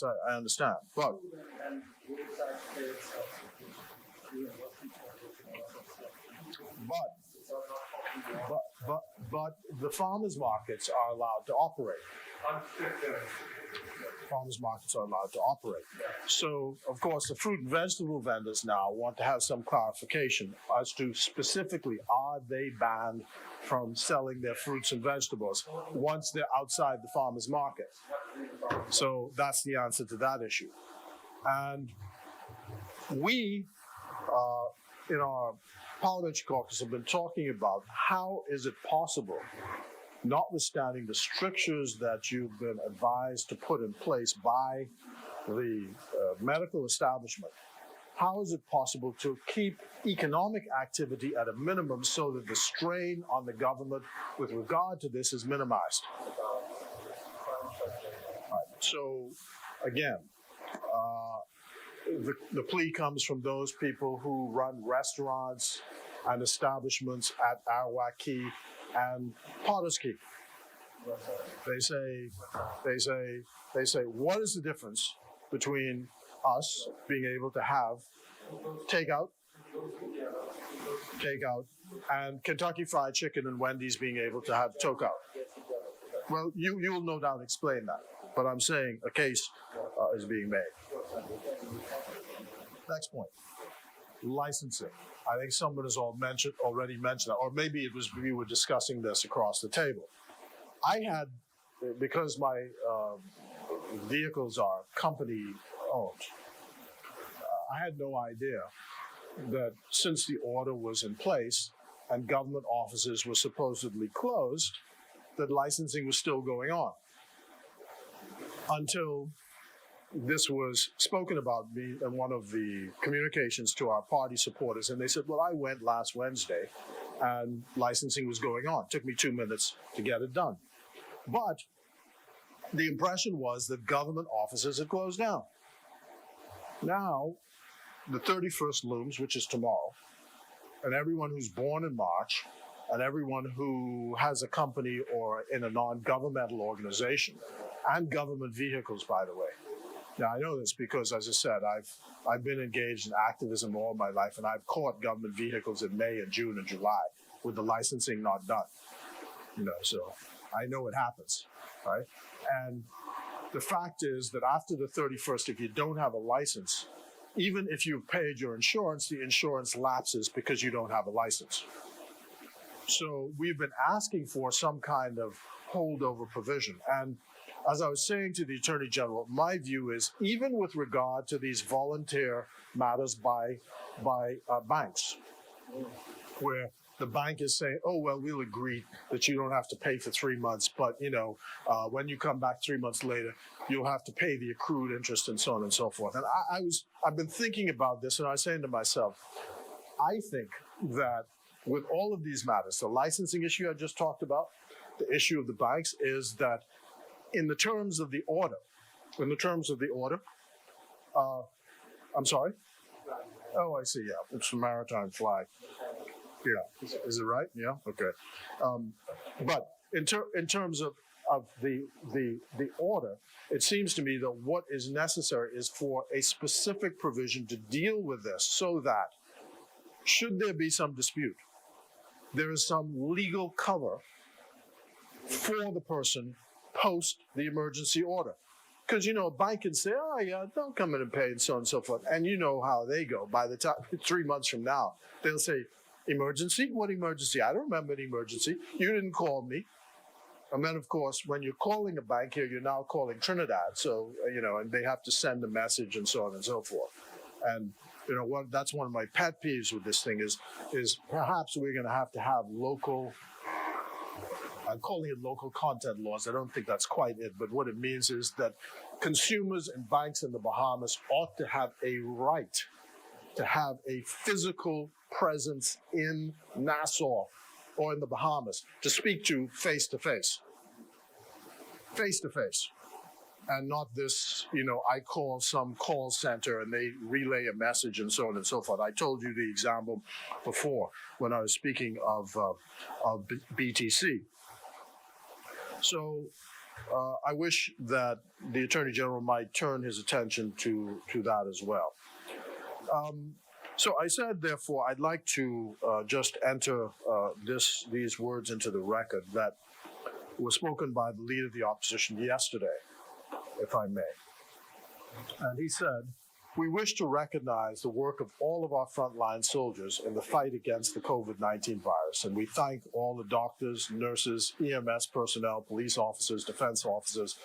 I understand. But the farmers markets are allowed to operate. Farmers markets are allowed to operate. So, of course, the fruit and vegetable vendors now want to have some clarification as to specifically, are they banned from selling their fruits and vegetables once they're outside the farmers market? So that's the answer to that issue. And we, in our Parliamentary caucus, have been talking about how is it possible, notwithstanding the strictures that you've been advised to put in place by the medical establishment, how is it possible to keep economic activity at a minimum so that the strain on the government with regard to this is minimized? So, again, the plea comes from those people who run restaurants and establishments at Arawak Key and Potter's Key. They say, what is the difference between us being able to have takeout, and Kentucky Fried Chicken and Wendy's being able to have toke-out? Well, you will no doubt explain that, but I'm saying a case is being made. Next point, licensing. I think someone has already mentioned that, or maybe it was we were discussing this across the table. I had, because my vehicles are company owned, I had no idea that since the order was in place and government offices were supposedly closed, that licensing was still going on. Until this was spoken about me in one of the communications to our party supporters, and they said, well, I went last Wednesday and licensing was going on. It took me 2 minutes to get it done. But the impression was that government offices had closed down. Now, the 31st looms, which is tomorrow, and everyone who's born in March, and everyone who has a company or in a non-governmental organization, and government vehicles, by the way. Now, I know this because, as I said, I've been engaged in activism all my life, and I've caught government vehicles in May and June and July with the licensing not done. So I know it happens, right? And the fact is that after the 31st, if you don't have a license, even if you've paid your insurance, the insurance lapses because you don't have a license. So we've been asking for some kind of holdover provision. And as I was saying to the Attorney General, my view is even with regard to these volunteer matters by banks, where the bank is saying, oh, well, we'll agree that you don't have to pay for 3 months, but, when you come back 3 months later, you'll have to pay the accrued interest and so on and so forth. And I've been thinking about this, and I was saying to myself, I think that with all of these matters, the licensing issue I just talked about, the issue of the banks, is that in the terms of the order, I'm sorry? Oh, I see, yeah, it's a maritime flag. Yeah, is it right? Yeah, okay. But in terms of the order, it seems to me that what is necessary is for a specific provision to deal with this so that should there be some dispute, there is some legal cover for the person post the emergency order. Because, a bank can say, oh, yeah, don't come in and pay and so on and so forth. And you know how they go. By the time, 3 months from now, they'll say, emergency? What emergency? I don't remember an emergency. You didn't call me. And then, of course, when you're calling a bank here, you're now calling Trinidad. So, and they have to send a message and so on and so forth. And, that's one of my pet peeves with this thing is perhaps we're going to have local, I'm calling it local content laws. I don't think that's quite it. But what it means is that consumers and banks in the Bahamas ought to have a right to have a physical presence in Nassau or in the Bahamas to speak to face to face, and not this, I call some call center and they relay a message and so on and so forth. I told you the example before when I was speaking of BTC. So I wish that the Attorney General might turn his attention to that as well. So I said, therefore, I'd like to just enter these words into the record that were spoken by the leader of the opposition yesterday, if I may. And he said, we wish to recognize the work of all of our frontline soldiers in the fight against the COVID-19 virus. And we thank all the doctors, nurses, EMS personnel, police officers, defense officers,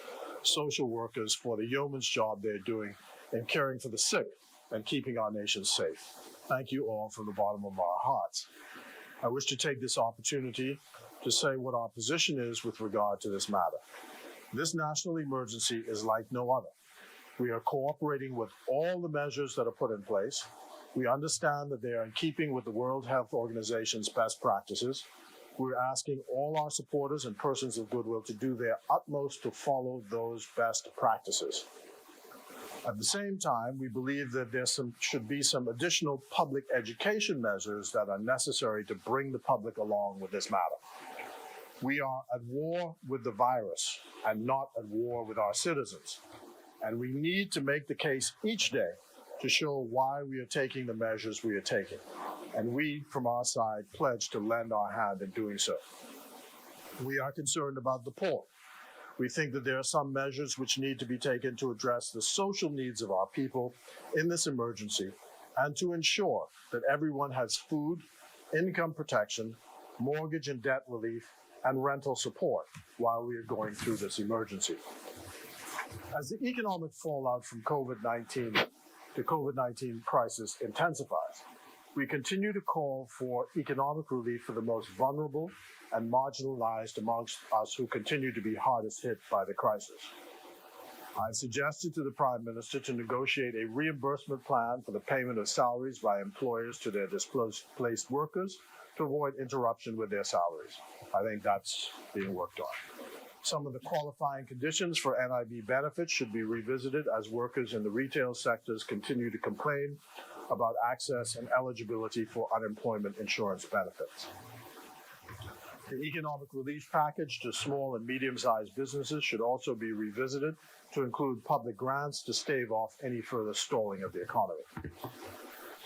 social workers for the yeoman's job they're doing in caring for the sick and keeping our nation safe. Thank you all from the bottom of our hearts. I wish to take this opportunity to say what our position is with regard to this matter. This national emergency is like no other. We are cooperating with all the measures that are put in place. We understand that they are in keeping with the World Health Organization's best practices. We're asking all our supporters and persons of goodwill to do their utmost to follow those best practices. At the same time, we believe that there should be some additional public education measures that are necessary to bring the public along with this matter. We are at war with the virus and not at war with our citizens. And we need to make the case each day to show why we are taking the measures we are taking. And we, from our side, pledge to lend our hand in doing so. We are concerned about the poor. We think that there are some measures which need to be taken to address the social needs of our people in this emergency and to ensure that everyone has food, income protection, mortgage and debt relief, and rental support while we are going through this emergency. As the economic fallout from COVID-19 the COVID-19 crisis intensifies. We continue to call for economic relief for the most vulnerable and marginalized amongst us who continue to be hardest hit by the crisis. I suggested to the Prime Minister to negotiate a reimbursement plan for the payment of salaries by employers to their displaced workers to avoid interruption with their salaries. I think that's being worked on. Some of the qualifying conditions for NIB benefits should be revisited as workers in the retail sectors continue to complain about access and eligibility for unemployment insurance benefits. The economic relief package to small and medium-sized businesses should also be revisited to include public grants to stave off any further stalling of the economy.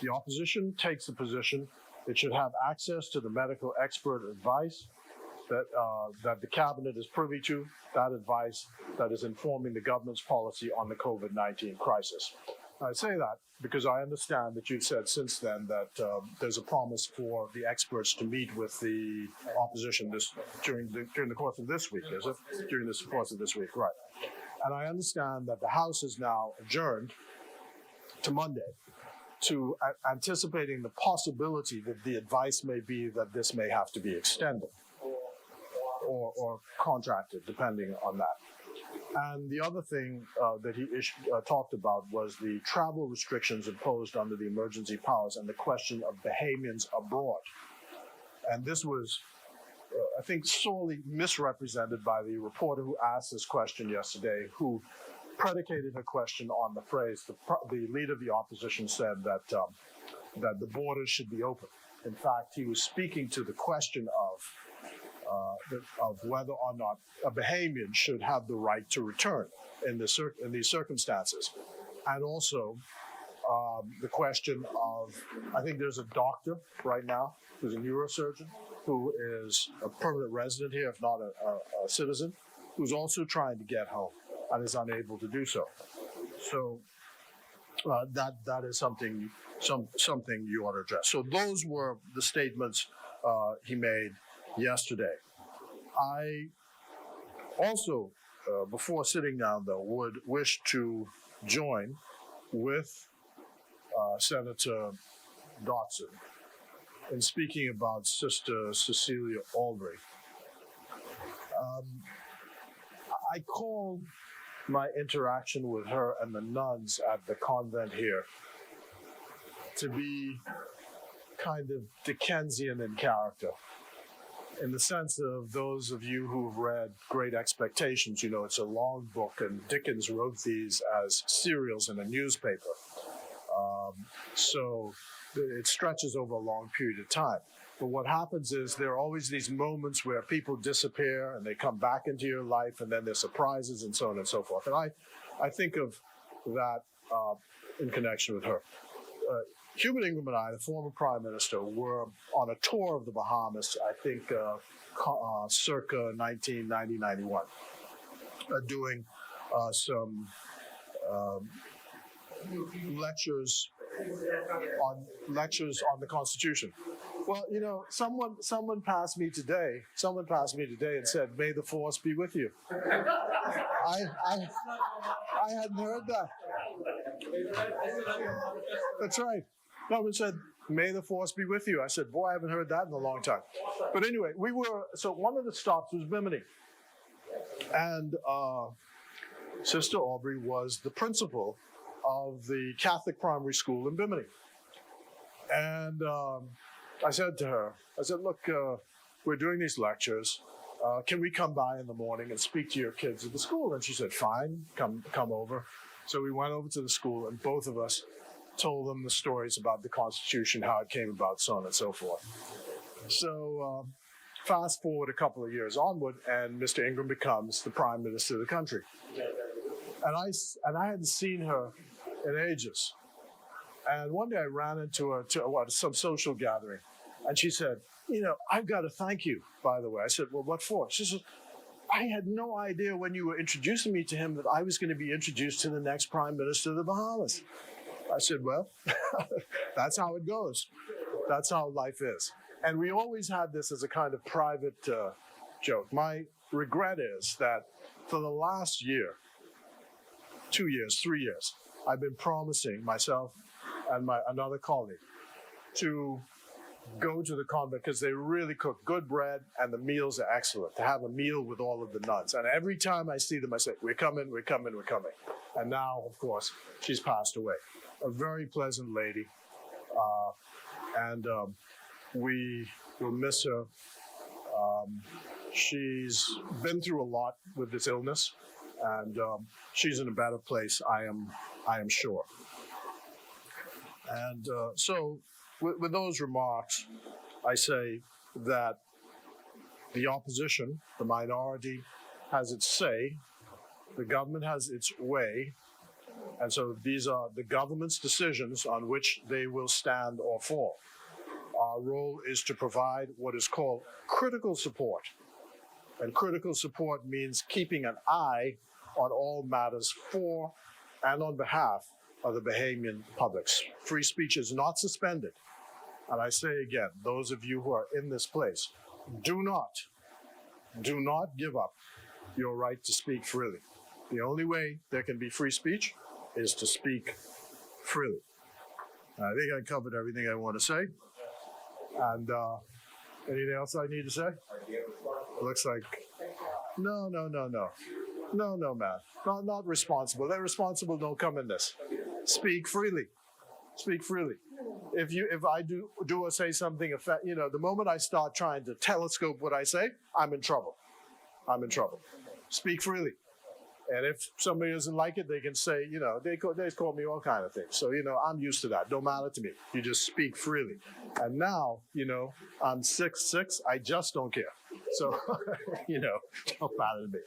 The opposition takes the position it should have access to the medical expert advice that the cabinet is privy to, that advice that is informing the government's policy on the COVID-19 crisis. I say that because I understand that you've said since then that there's a promise for the experts to meet with the opposition during the course of this week, is it? During the course of this week, right. And I understand that the House is now adjourned to Monday to anticipating the possibility that the advice may be that this may have to be extended or contracted, depending on that. And the other thing that he talked about was the travel restrictions imposed under the emergency powers and the question of Bahamians abroad. And this was, I think, sorely misrepresented by the reporter who asked this question yesterday, who predicated her question on the phrase, the leader of the opposition said that the borders should be open. In fact, he was speaking to the question of whether or not a Bahamian should have the right to return in these circumstances. And also the question of, I think there's a doctor right now who's a neurosurgeon who is a permanent resident here, if not a citizen, who's also trying to get home and is unable to do so. So that is something you ought to address. So those were the statements he made yesterday. I also, before sitting down though, would wish to join with Senator Dotson in speaking about Sister Cecilia Aubrey. I call my interaction with her and the nuns at the convent here to be kind of Dickensian in character, in the sense of those of you who've read Great Expectations. You know, it's a long book, and Dickens wrote these as serials in a newspaper. So it stretches over a long period of time. But what happens is there are always these moments where people disappear and they come back into your life, and then there's surprises and so on and so forth. And I think of that in connection with her. Hubert Ingram and I, the former Prime Minister, were on a tour of the Bahamas, I think circa 1990-91, doing some lectures on the Constitution. Well, you know, someone passed me today and said, "May the force be with you." I hadn't heard that. That's right. Someone said, "May the force be with you." I said, "Boy, I haven't heard that in a long time." But anyway, so one of the stops was Bimini. And Sister Aubrey was the principal of the Catholic primary school in Bimini. And I said to her, "Look, we're doing these lectures. Can we come by in the morning and speak to your kids at the school?" And she said, "Fine, come over." So we went over to the school, and both of us told them the stories about the Constitution, how it came about, so on and so forth. So fast forward a couple of years onward, and Mr. Ingram becomes the Prime Minister of the country. And I hadn't seen her in ages. And one day I ran into her to some social gathering, and she said, "You know, I've got to thank you, by the way." I said, "Well, what for?" She said, "I had no idea when you were introducing me to him that I was going to be introduced to the next Prime Minister of the Bahamas." I said, "Well, that's how it goes. That's how life is." And we always had this as a kind of private joke. My regret is that for the last year, 2 years, 3 years, I've been promising myself and another colleague to go to the convent because they really cook good bread and the meals are excellent. To have a meal with all of the nuns. And every time I see them, I say, we're coming, we're coming, we're coming. And now, of course, she's passed away. A very pleasant lady. And we will miss her. She's been through a lot with this illness, and she's in a better place, I am sure. And so, with those remarks, I say that the opposition, the minority, has its say, the government has its way, and so these are the government's decisions on which they will stand or fall. Our role is to provide what is called critical support. And critical support means keeping an eye on all matters for and on behalf of the Bahamian publics. Free speech is not suspended. And I say again, those of you who are in this place, do not give up your right to speak freely. The only way there can be free speech is to speak freely. I think I covered everything I want to say. And anything else I need to say? Looks like, no, man. Not responsible. That responsible don't come in this. Speak freely. Speak freely. If I do or say something, the moment I start trying to telescope what I say, I'm in trouble. Speak freely. And if somebody doesn't like it, they can say, they call me all kind of things. So, I'm used to that. Don't matter to me. You just speak freely. And now, I'm 6'6", I just don't care. So, don't matter to me.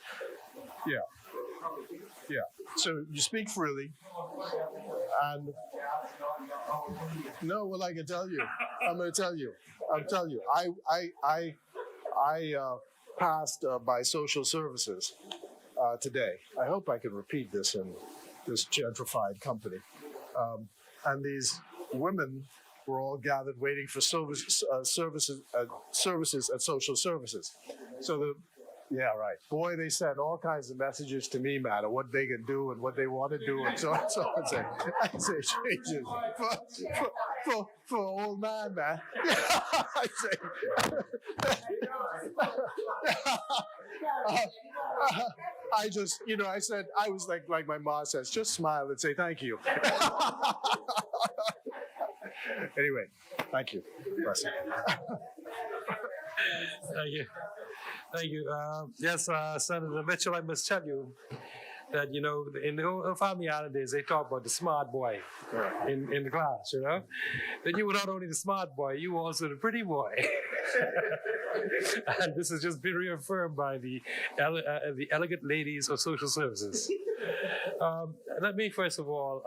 Yeah. So you speak freely. And no, well, I can tell you. I'm going to tell you. I passed by social services today. I hope I can repeat this in this gentrified company. And these women were all gathered waiting for services at social services. So boy, they sent all kinds of messages to me, man, of what they can do and what they want to do and so on. So I say changes for old man. I say. I just, I said, I was like my mom says, just smile and say thank you. Anyway, thank you. Thank you. Yes, Senator Mitchell, I must tell you that, in the family holidays, they talk about the smart boy in the class, That you were not only the smart boy, you were also the pretty boy. And this has just been reaffirmed by the elegant ladies of social services. Let me first of all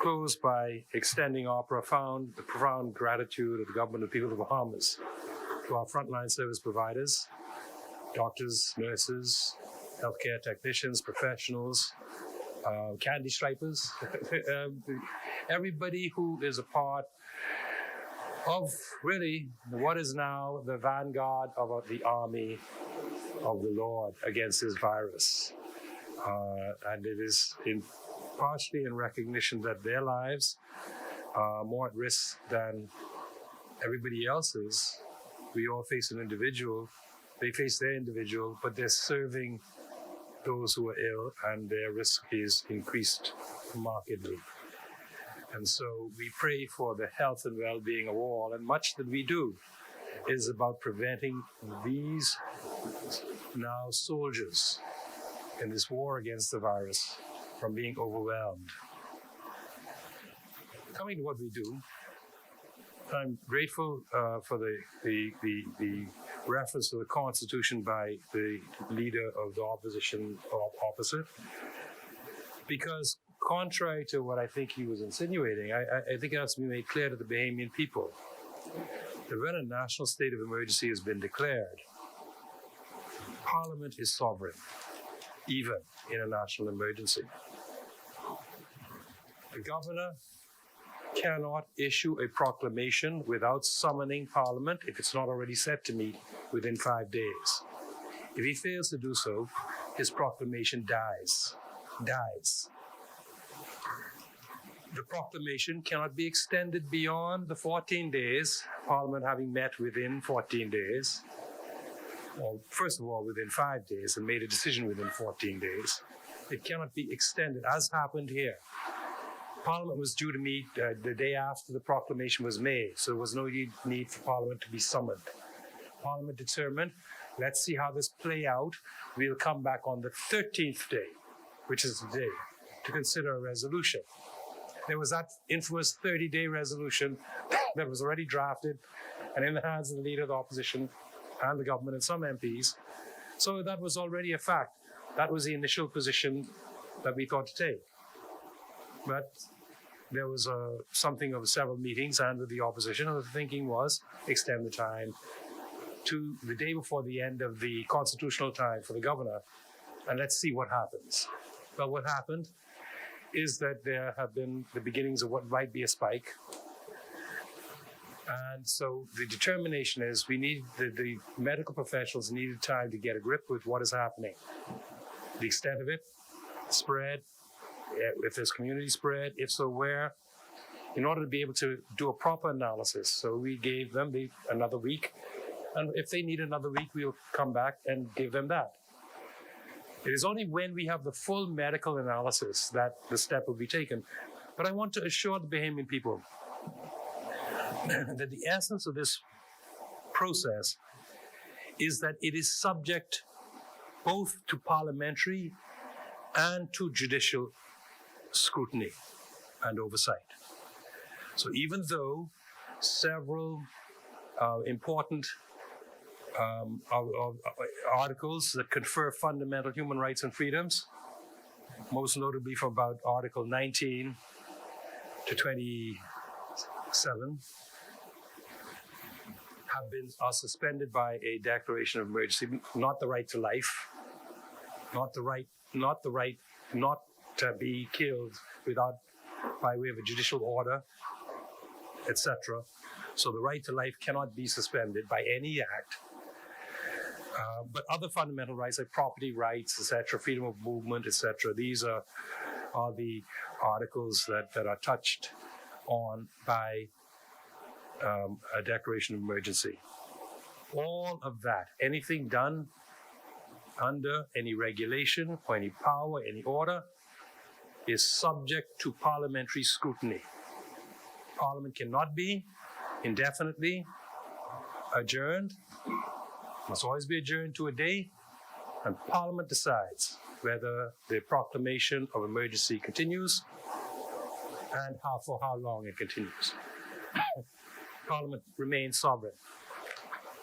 close by extending our profound gratitude of the government of the people of the Bahamas to our frontline service providers, doctors, nurses, healthcare technicians, professionals, candy stripers, everybody who is a part of really what is now the vanguard of the army of the Lord against this virus. And it is partially in recognition that their lives are more at risk than everybody else's. We all face an individual. They face their individual, but they're serving those who are ill, and their risk is increased markedly. And so we pray for the health and well-being of all, and much that we do is about preventing these now soldiers in this war against the virus from being overwhelmed. Coming to what we do, I'm grateful for the reference to the Constitution by the leader of the opposition opposite, because contrary to what I think he was insinuating, I think it has to be made clear to the Bahamian people that when a national state of emergency has been declared, Parliament is sovereign, even in a national emergency. The governor cannot issue a proclamation without summoning Parliament if it's not already set to meet within 5 days. If he fails to do so, his proclamation dies. The proclamation cannot be extended beyond the 14 days, Parliament having met within 14 days, or first of all within 5 days, and made a decision within 14 days. It cannot be extended, as happened here. Parliament was due to meet the day after the proclamation was made, so there was no need for Parliament to be summoned. Parliament determined, let's see how this play out. We'll come back on the 13th day, which is today, to consider a resolution. There was that infamous 30-day resolution that was already drafted and in the hands of the leader of the opposition and the government and some MPs. So that was already a fact. That was the initial position that we thought to take. But there was something of several meetings and with the opposition, and the thinking was extend the time to the day before the end of the constitutional time for the governor, and let's see what happens. Well, what happened is that there have been the beginnings of what might be a spike. And so the determination is we need, the medical professionals needed time to get a grip with what is happening. The extent of it, spread, if there's community spread, if so where, in order to be able to do a proper analysis. So we gave them another week. And if they need another week, we'll come back and give them that. It is only when we have the full medical analysis that the step will be taken. But I want to assure the Bahamian people that the essence of this process is that it is subject both to parliamentary and to judicial scrutiny and oversight. So even though several important articles that confer fundamental human rights and freedoms, most notably from about Article 19 to 27, are suspended by a declaration of emergency. Not the right to life, not the right not to be killed by way of a judicial order, etc. So the right to life cannot be suspended by any act. But other fundamental rights like property rights, etc., freedom of movement, etc., these are the articles that are touched on by a declaration of emergency. All of that, anything done under any regulation or any power, any order, is subject to parliamentary scrutiny. Parliament cannot be indefinitely adjourned, must always be adjourned to a day, and Parliament decides whether the proclamation of emergency continues and for how long it continues. Parliament remains sovereign.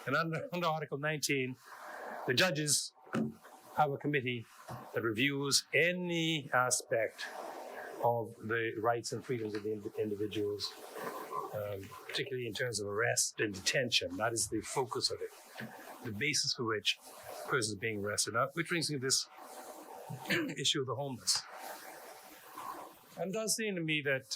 And under Article 19, the judges have a committee that reviews any aspect of the rights and freedoms of the individuals, particularly in terms of arrest and detention. That is the focus of it, the basis for which persons are being arrested. Now, which brings me to this issue of the homeless. And it does seem to me that,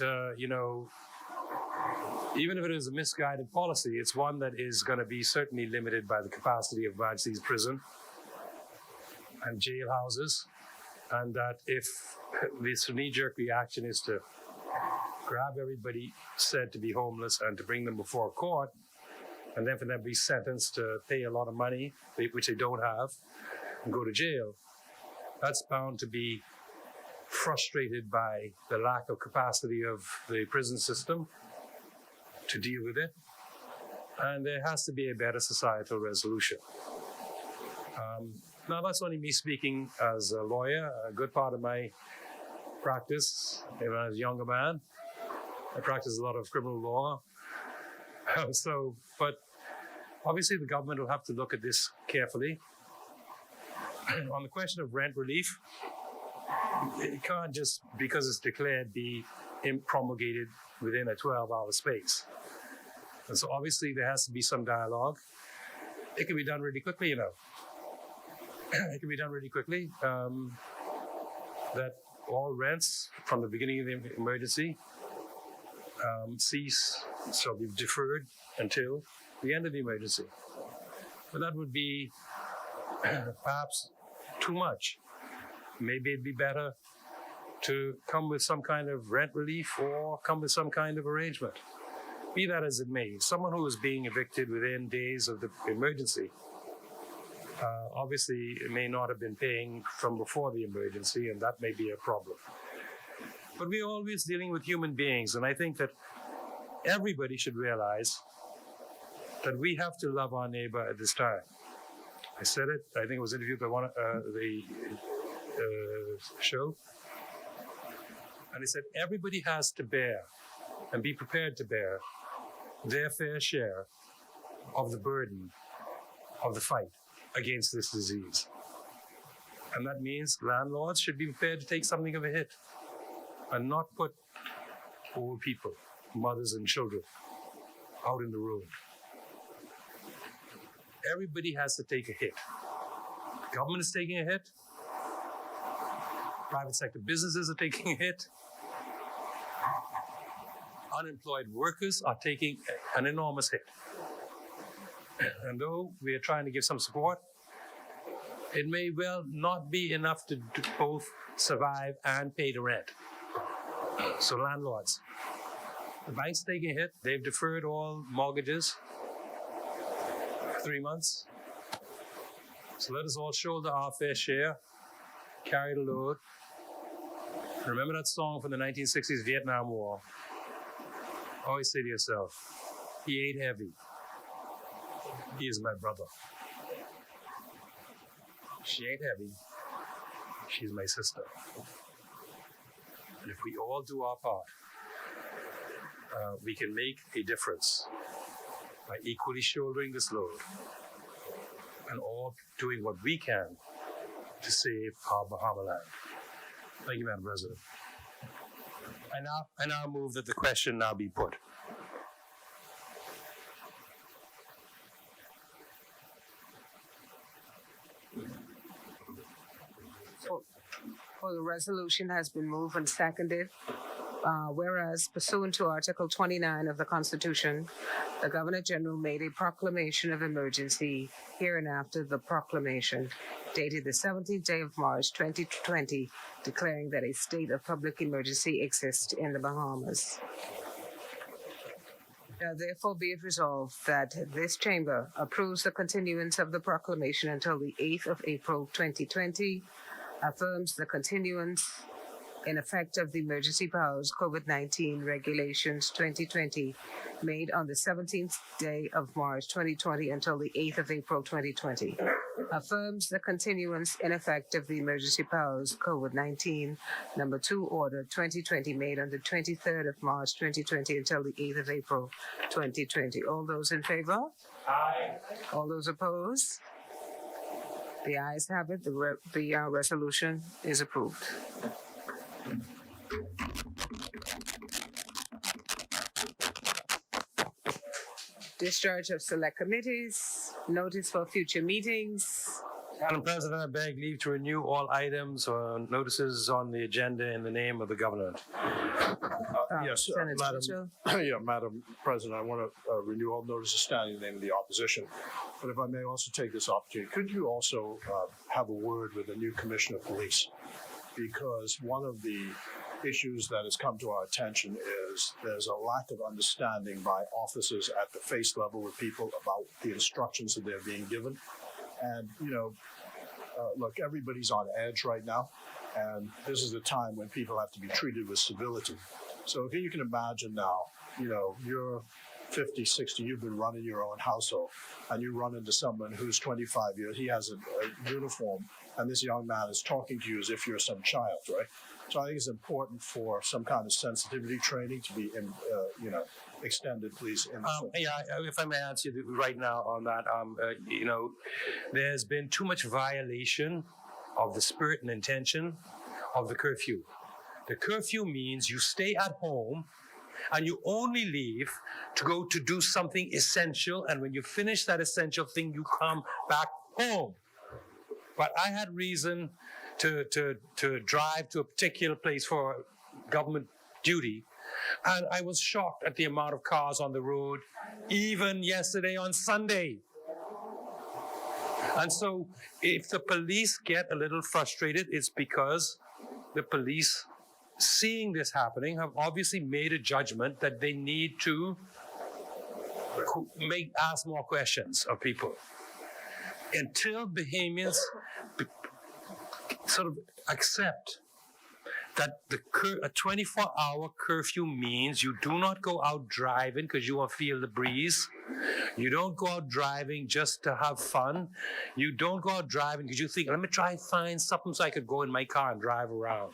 even if it is a misguided policy, it's one that is going to be certainly limited by the capacity of Majesty's prison and jail houses, and that if this knee-jerk reaction is to grab everybody said to be homeless and to bring them before court, and then for them to be sentenced to pay a lot of money, which they don't have, and go to jail, that's bound to be frustrated by the lack of capacity of the prison system to deal with it, and there has to be a better societal resolution. Now, that's only me speaking as a lawyer. A good part of my practice, when I was a younger man, I practiced a lot of criminal law. But obviously the government will have to look at this carefully. On the question of rent relief, it can't just, because it's declared, be promulgated within a 12-hour space. And so obviously there has to be some dialogue. It can be done really quickly, It can be done really quickly. That all rents from the beginning of the emergency shall be deferred until the end of the emergency. But that would be perhaps too much. Maybe it'd be better to come with some kind of rent relief or come with some kind of arrangement. Be that as it may, someone who is being evicted within days of the emergency obviously may not have been paying from before the emergency, and that may be a problem. But we're always dealing with human beings, and I think that everybody should realize that we have to love our neighbor at this time. I said it, I think it was interviewed by one of the show, and he said everybody has to bear and be prepared to bear their fair share of the burden of the fight against this disease. And that means landlords should be prepared to take something of a hit and not put old people, mothers and children, out in the road. Everybody has to take a hit. The government is taking a hit. Private sector businesses are taking a hit. Unemployed workers are taking an enormous hit. And though we are trying to give some support, it may well not be enough to both survive and pay the rent. So landlords, the bank's taking a hit. They've deferred all mortgages for 3 months. So let us all shoulder our fair share, carry the load. Remember that song from the 1960s Vietnam War. Always say to yourself, he ate heavy. He is my brother. She ain't heavy. She's my sister. And if we all do our part, we can make a difference by equally shouldering this load and all doing what we can to save our Bahama land. Thank you, Madam President. I now move that the question now be put. For the resolution has been moved and seconded. Whereas pursuant to Article 29 of the Constitution, the Governor General made a proclamation of emergency hereinafter the proclamation dated the 17th day of March 2020, declaring that a state of public emergency exists in the Bahamas. Now, therefore, be it resolved that this chamber approves the continuance of the proclamation until the 8th of April 2020, affirms the continuance in effect of the Emergency Powers COVID-19 Regulations 2020 made on the 17th day of March 2020 until the 8th of April 2020. Affirms the continuance in effect of the Emergency Powers COVID-19 number 2 order 2020 made on the 23rd of March 2020 until the 8th of April 2020. All those in favor? Aye. All those opposed? The ayes have it. The resolution is approved. Discharge of select committees, notice for future meetings. Madam President, I beg leave to renew all items or notices on the agenda in the name of the government. Yes, Senator Madam, Mitchell. Madam President, I want to renew all notices standing in the name of the opposition. But if I may also take this opportunity, could you also have a word with the new Commissioner of Police? Because one of the issues that has come to our attention is there's a lack of understanding by officers at the face level with people about the instructions that they're being given. And, look, everybody's on edge right now, and this is a time when people have to be treated with civility. So if you can imagine now, you're 50, 60, you've been running your own household, and you run into someone who's 25 years, he has a uniform, and this young man is talking to you as if you're some child, right? So I think it's important for some kind of sensitivity training to be, extended, please. If I may answer you right now on that, there's been too much violation of the spirit and intention of the curfew. The curfew means you stay at home and you only leave to go to do something essential, and when you finish that essential thing, you come back home. But I had reason to drive to a particular place for government duty, and I was shocked at the amount of cars on the road, even yesterday on Sunday. And so if the police get a little frustrated, it's because the police seeing this happening, have obviously made a judgment that they need to ask more questions of people. Until Bahamians sort of accept that a 24-hour curfew means you do not go out driving because you want to feel the breeze. You don't go out driving just to have fun. You don't go out driving because you think, let me try and find something so I could go in my car and drive around.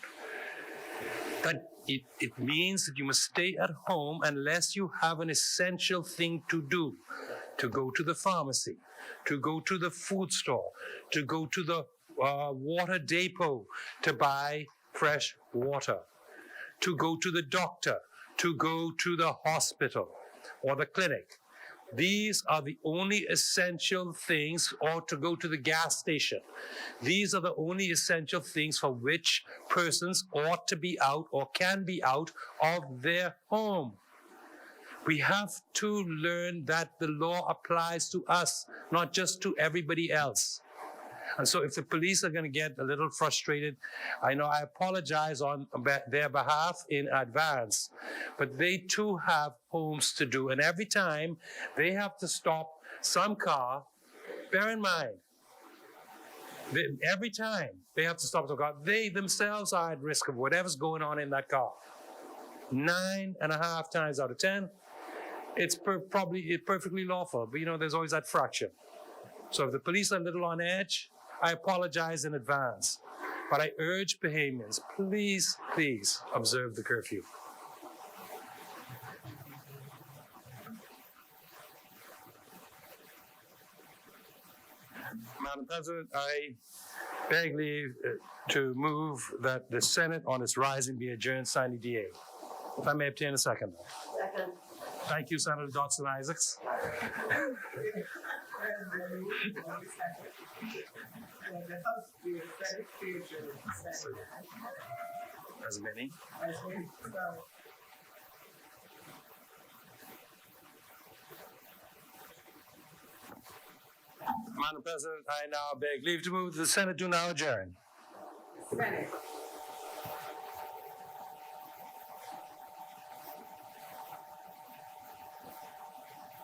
That it means that you must stay at home unless you have an essential thing to do, to go to the pharmacy, to go to the food store, to go to the water depot to buy fresh water, to go to the doctor, to go to the hospital or the clinic. These are the only essential things, or to go to the gas station. These are the only essential things for which persons ought to be out or can be out of their home. We have to learn that the law applies to us, not just to everybody else. And so if the police are going to get a little frustrated, I know I apologize on their behalf in advance, but they too have homes to do. And every time they have to stop some car, bear in mind, every time they have to stop some car, they themselves are at risk of whatever's going on in that car. 9.5 times out of 10, it's probably perfectly lawful, but there's always that fraction. So if the police are a little on edge, I apologize in advance, but I urge Bahamians, please, please observe the curfew. Madam President, I beg leave to move that the Senate on its rising be adjourned sine die. If I may obtain a second. Second. Thank you, Senator Dodson Isaacs. As many. Madam President, I now beg leave to move the Senate do now adjourn. Senate.